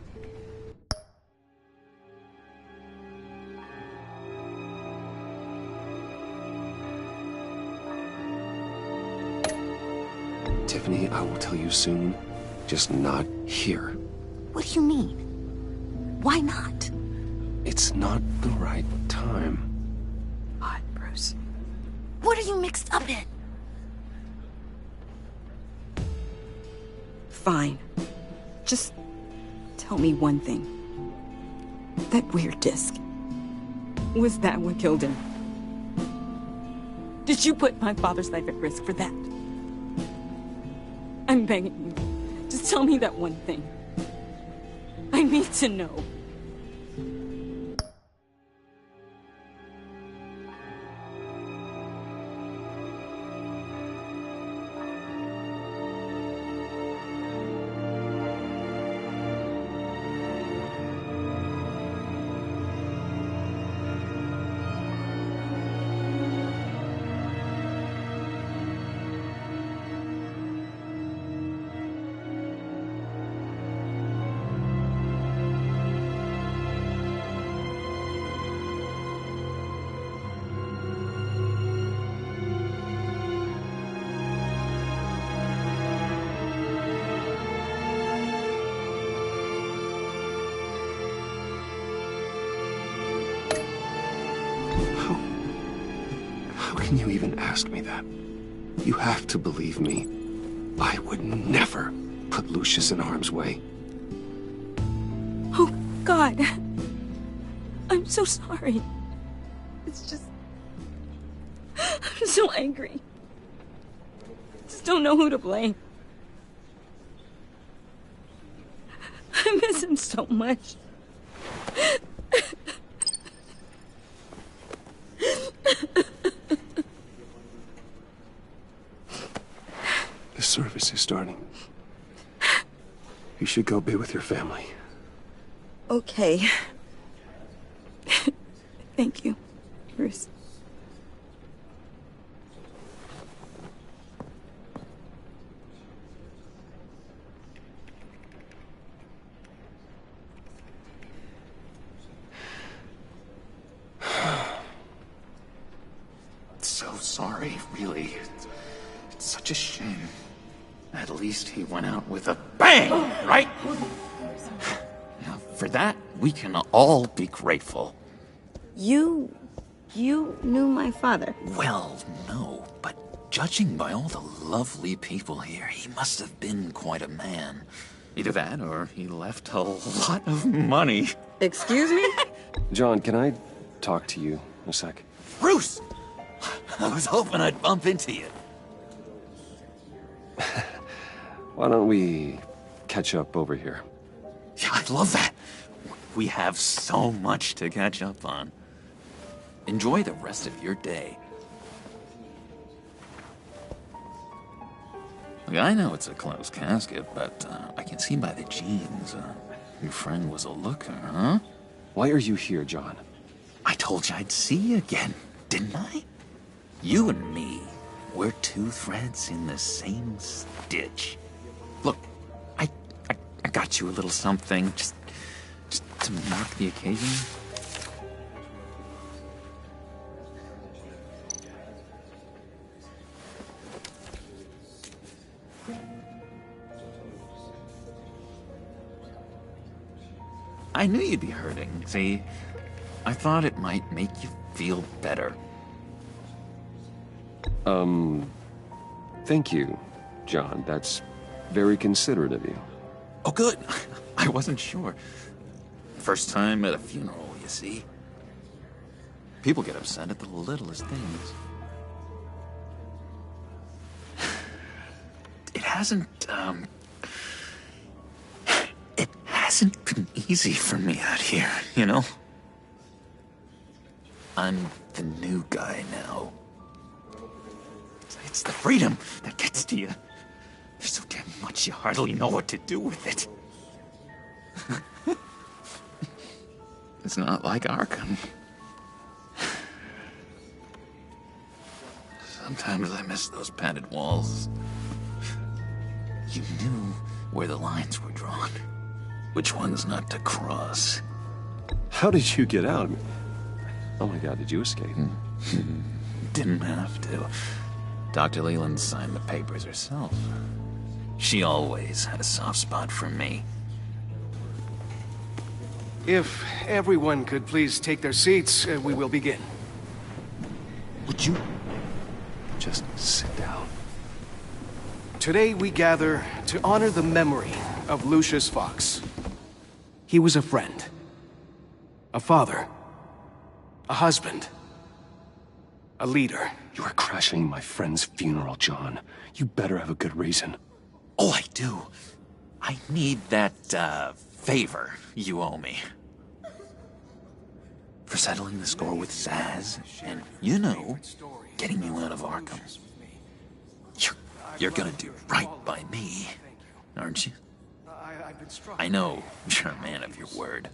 S1: Tiffany, I will tell you soon. Just not here.
S5: What do you mean? Why not?
S1: It's not the right time.
S5: Odd, Bruce. What are you mixed up in? Fine. Just tell me one thing. That weird disc. Was that what killed him? Did you put my father's life at risk for that? I'm begging you. Just tell me that one thing. I need to know.
S1: How can you even ask me that? You have to believe me. I would never put Lucius in harm's way.
S5: Oh, God. I'm so sorry. It's just... I'm so angry. Just don't know who to blame. I miss him so much.
S1: The service is starting. You should go be with your family.
S5: Okay. Thank you, Bruce.
S2: So sorry, really. It's such a shame.
S20: At least he went out with a bang, right? Now, for that, we can all be grateful.
S5: You knew my father?
S20: Well, no, but judging by all the lovely people here, he must have been quite a man. Either that, or he left a lot of money.
S5: Excuse me?
S1: John, can I talk to you a sec?
S20: Bruce! I was hoping I'd bump into you.
S1: Why don't we catch up over here?
S20: Yeah, I love that. We have so much to catch up on. Enjoy the rest of your day. Look, I know it's a closed casket, but I can see by the jeans, your friend was a looker, huh?
S1: Why are you here, John?
S20: I told you I'd see you again, didn't I? You and me, we're two threads in the same stitch. Look, I got you a little something, just to mark the occasion. I knew you'd be hurting, see? I thought it might make you feel better.
S1: Thank you, John. That's very considerate of you.
S20: Oh, good. I wasn't sure. First time at a funeral, you see. People get upset at the littlest things. It hasn't been easy for me out here, you know? I'm the new guy now. It's the freedom that gets to you. There's so damn much you hardly know what to do with it. It's not like Arkham. Sometimes I miss those padded walls. You knew where the lines were drawn. Which ones not to cross.
S1: How did you get out? Oh my god, did you escape?
S20: Didn't have to. Dr. Leland signed the papers herself. She always had a soft spot for me.
S21: If everyone could please take their seats, we will begin.
S20: Would you
S1: just sit down?
S21: Today we gather to honor the memory of Lucius Fox. He was a friend, a father, a husband, a leader.
S1: You are crashing my friend's funeral, John. You better have a good reason.
S20: Oh, I do. I need that, favor you owe me. For settling the score with Zaz, and, you know, getting you out of Arkham. You're gonna do right by me, aren't you? I know you're a man of your word.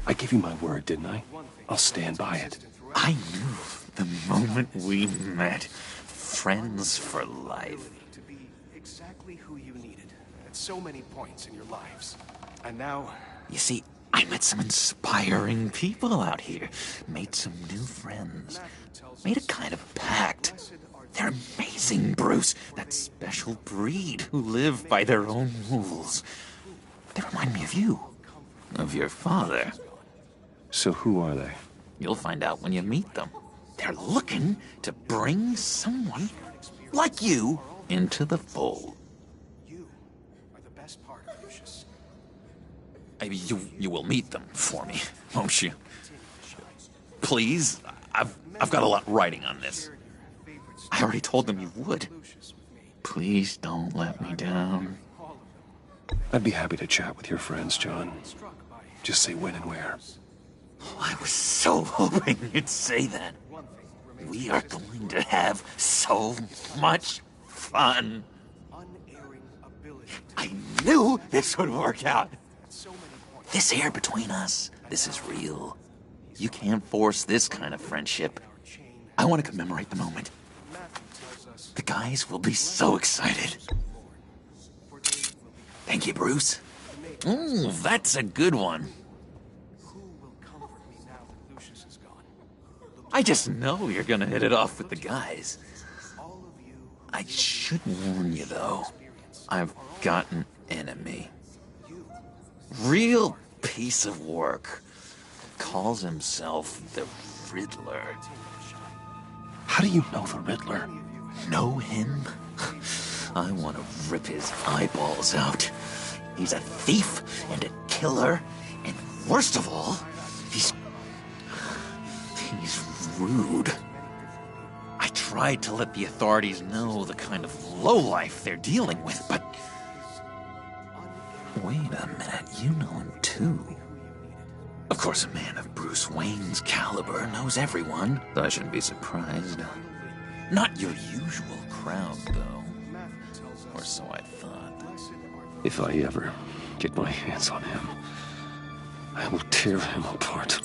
S1: I gave you my word, didn't I? I'll stand by it.
S20: I knew the moment we met. Friends for life.
S21: To be exactly who you needed at so many points in your lives. And now...
S20: You see, I met some inspiring people out here. Made some new friends. Made a kind of pact. They're amazing, Bruce. That special breed who live by their own rules. They remind me of you. Of your father.
S1: So who are they?
S20: You'll find out when you meet them. They're looking to bring someone like you into the fold.
S21: You are the best part of Lucius.
S20: Maybe you will meet them for me, won't you? Please, I've got a lot riding on this. I already told them you would. Please don't let me down.
S1: I'd be happy to chat with your friends, John. Just say when and where.
S20: Oh, I was so hoping you'd say that. We are going to have so much fun. I knew this would work out. This air between us, this is real. You can't force this kind of friendship. I want to commemorate the moment. The guys will be so excited. Thank you, Bruce. Ooh, that's a good one. I just know you're gonna hit it off with the guys. I should warn you, though. I've got an enemy. Real piece of work. Calls himself the Riddler.
S1: How do you know the Riddler?
S20: Know him? I want to rip his eyeballs out. He's a thief and a killer, and worst of all, he's rude. I tried to let the authorities know the kind of lowlife they're dealing with, but... Wait a minute, you know him too. Of course, a man of Bruce Wayne's caliber knows everyone, so I shouldn't be surprised. Not your usual crowd, though. Or so I thought.
S1: If I ever get my hands on him, I will tear him apart.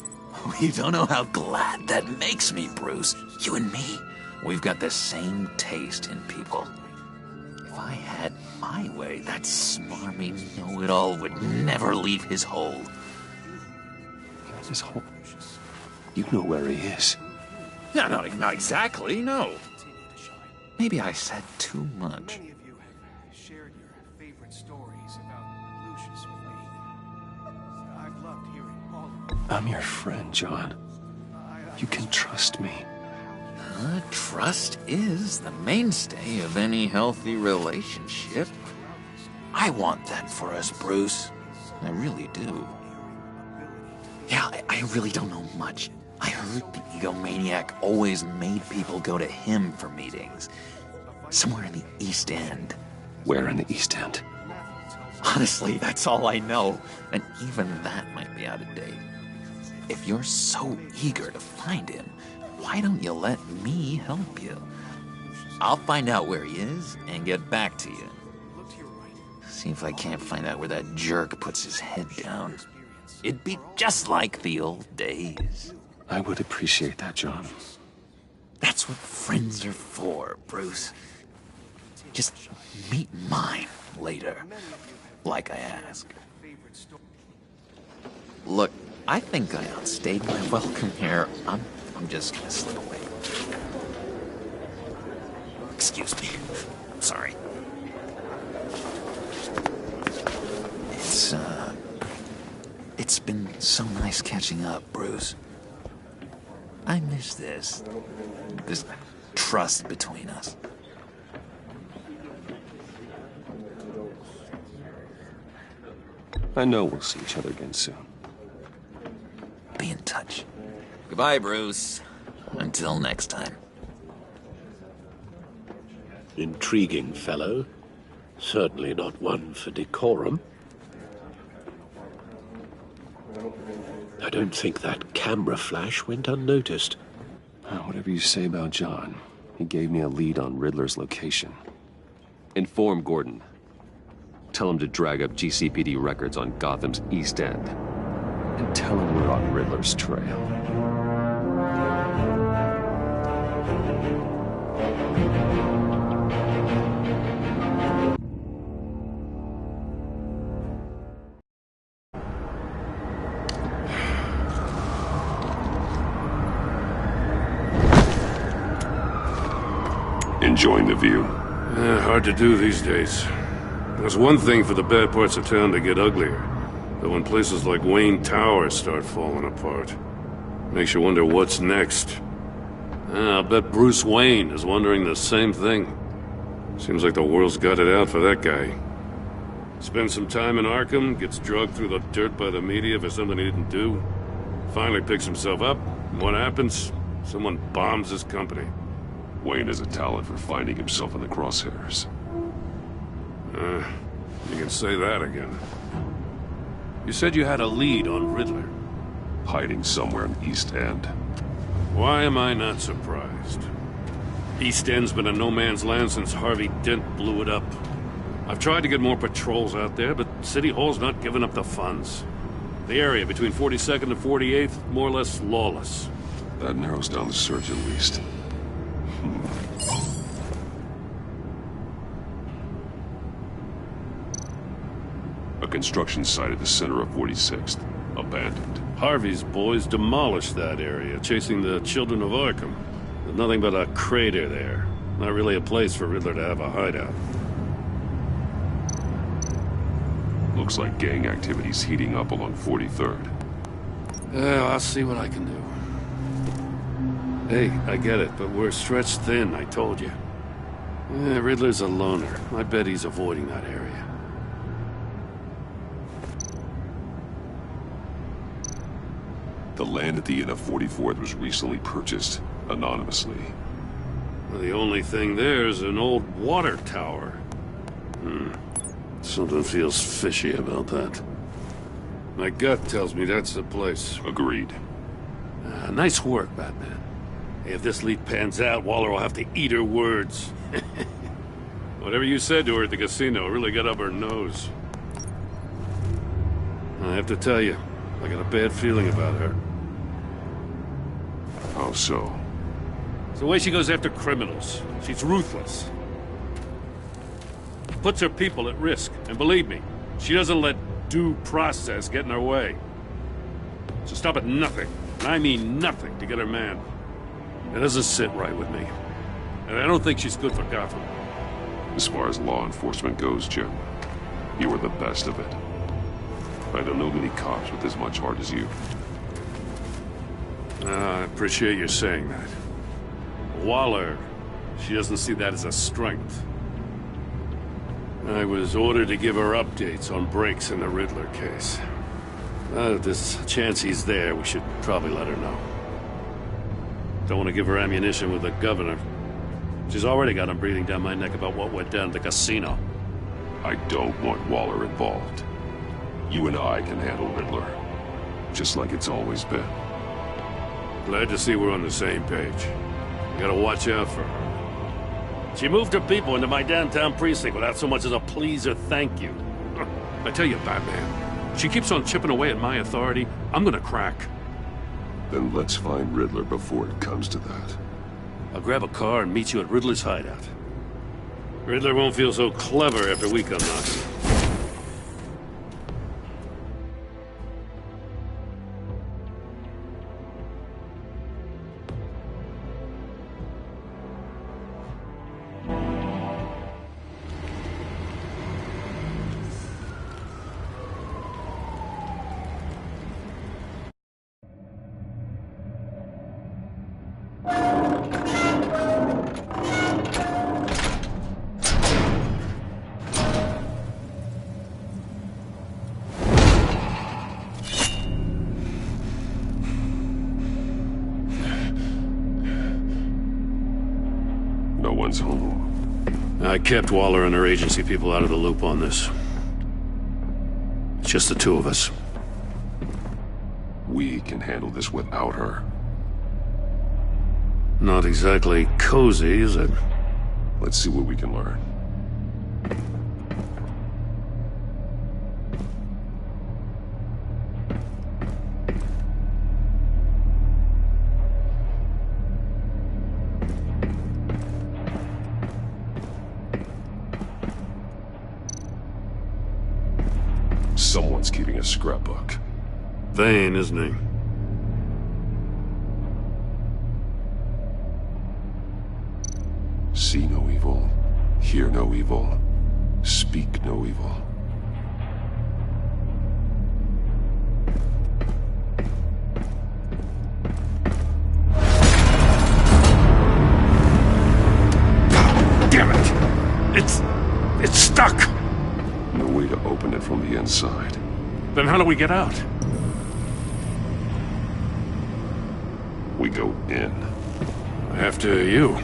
S20: You don't know how glad that makes me, Bruce. You and me, we've got the same taste in people. If I had my way, that smarmy know-it-all would never leave his hole.
S1: His hole? You know where he is.
S20: No, not exactly, no. Maybe I said too much.
S21: Many of you have shared your favorite stories about Lucius with me. I've loved hearing all of them.
S1: I'm your friend, John. You can trust me.
S20: Trust is the mainstay of any healthy relationship. I want that for us, Bruce. I really do. Yeah, I really don't know much. I heard the egomaniac always made people go to him for meetings. Somewhere in the East End.
S1: Where in the East End?
S20: Honestly, that's all I know. And even that might be out of date. If you're so eager to find him, why don't you let me help you? I'll find out where he is and get back to you. See if I can't find out where that jerk puts his head down. It'd be just like the old days.
S1: I would appreciate that, John.
S20: That's what friends are for, Bruce. Just meet mine later, like I asked. Look, I think I outstayed my welcome here. I'm just gonna slip away. Excuse me. Sorry. It's been so nice catching up, Bruce. I miss this trust between us.
S1: I know we'll see each other again soon.
S20: Be in touch. Goodbye, Bruce. Until next time.
S4: Intriguing fellow. Certainly not one for decorum. I don't think that camera flash went unnoticed.
S1: Whatever you say about John, he gave me a lead on Riddler's location. Inform Gordon. Tell him to drag up GCPD records on Gotham's East End. And tell him we're on Riddler's trail.
S8: Enjoying the view? Hard to do these days. There's one thing for the bad parts of town to get uglier. But when places like Wayne Tower start falling apart, makes you wonder what's next. I'll bet Bruce Wayne is wondering the same thing. Seems like the world's got it out for that guy. Spends some time in Arkham, gets dragged through the dirt by the media for something he didn't do. Finally picks himself up, and what happens? Someone bombs his company.
S1: Wayne has a talent for finding himself in the crosshairs.
S8: You can say that again. You said you had a lead on Riddler.
S1: Hiding somewhere in East End.
S8: Why am I not surprised? East End's been a no-man's land since Harvey Dent blew it up. I've tried to get more patrols out there, but City Hall's not giving up the funds. The area between 42nd and 48th, more or less lawless.
S1: That narrows down the search at least. A construction site at the center of 46th. Abandoned.
S8: Harvey's boys demolished that area, chasing the children of Arkham. There's nothing but a crater there. Not really a place for Riddler to have a hideout.
S3: Looks like gang activity's heating up along 43rd.
S8: Yeah, I'll see what I can do. Hey, I get it, but we're stretched thin, I told you. Yeah, Riddler's a loner. I bet he's avoiding that area.
S3: The land at the end of 44th was recently purchased, anonymously.
S8: Well, the only thing there is an old water tower. Something feels fishy about that. My gut tells me that's the place.
S3: Agreed.
S8: Nice work, Batman. Hey, if this lead pans out, Waller will have to eat her words. Whatever you said to her at the casino really got up her nose. I have to tell you, I got a bad feeling about her.
S3: How so?
S8: It's the way she goes after criminals. She's ruthless. Puts her people at risk, and believe me, she doesn't let due process get in her way. She'll stop at nothing, and I mean nothing, to get her man. It doesn't sit right with me. And I don't think she's good for Gotham.
S3: As far as law enforcement goes, Jim, you are the best of it. I don't know many cops with as much heart as you.
S8: I appreciate you saying that. Waller, she doesn't see that as a strength. I was ordered to give her updates on breaks in the Riddler case. If there's a chance he's there, we should probably let her know. Don't want to give her ammunition with the governor. She's already got him breathing down my neck about what went down at the casino.
S3: I don't want Waller involved. You and I can handle Riddler, just like it's always been.
S8: Glad to see we're on the same page. We gotta watch out for her. She moved her people into my downtown precinct without so much as a please or thank you.
S3: I tell you, Batman, she keeps on chipping away at my authority. I'm gonna crack. Then let's find Riddler before it comes to that.
S8: I'll grab a car and meet you at Riddler's hideout. Riddler won't feel so clever after we come knocking.
S3: No one's home.
S8: I kept Waller and her agency people out of the loop on this. It's just the two of us.
S3: We can handle this without her.
S8: Not exactly cozy, is it?
S3: Let's see what we can learn. Someone's keeping a scrapbook.
S8: Vane, isn't he?
S3: See no evil, hear no evil, speak no evil.
S8: Damn it! It's stuck!
S3: No way to open it from the inside.
S8: Then how do we get out?
S3: We go in.
S8: After you.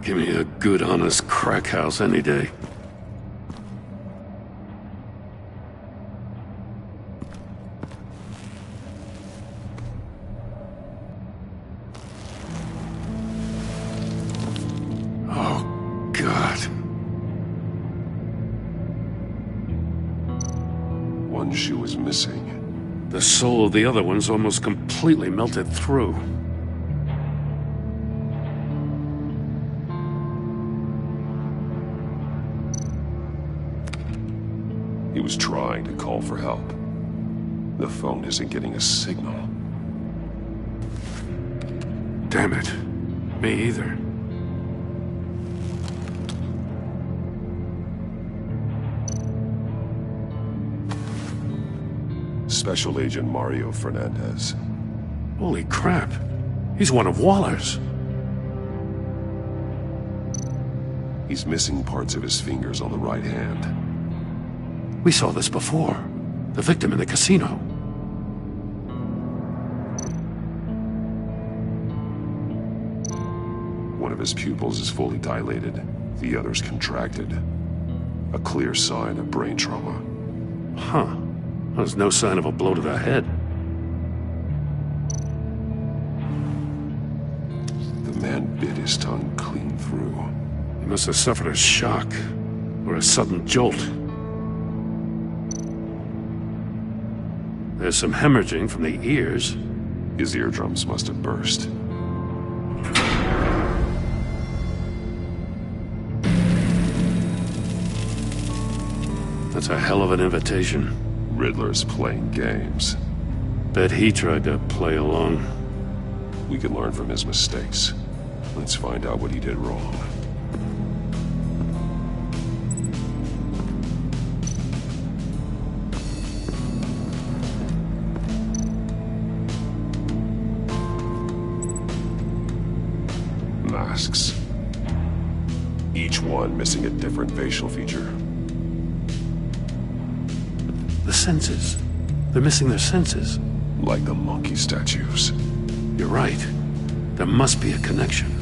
S8: Give me a good, honest crack house any day. Oh, God.
S3: One shoe is missing. The soul of the other one's almost completely melted through.
S1: He was trying to call for help. The phone isn't getting a signal.
S3: Damn it. Me either.
S1: Special Agent Mario Fernandez.
S3: Holy crap. He's one of Waller's.
S1: He's missing parts of his fingers on the right hand.
S3: We saw this before. The victim in the casino.
S1: One of his pupils is fully dilated. The other's contracted. A clear sign of brain trauma.
S3: Huh. There's no sign of a blow to the head.
S1: The man bit his tongue clean through.
S3: He must have suffered a shock, or a sudden jolt. There's some hemorrhaging from the ears.
S1: His eardrums must have burst.
S3: That's a hell of an invitation.
S1: Riddler's playing games.
S3: Bet he tried to play along.
S1: We can learn from his mistakes. Let's find out what he did wrong. Masks. Each one missing a different facial feature.
S3: The senses. They're missing their senses.
S1: Like the monkey statues.
S3: You're right. There must be a connection.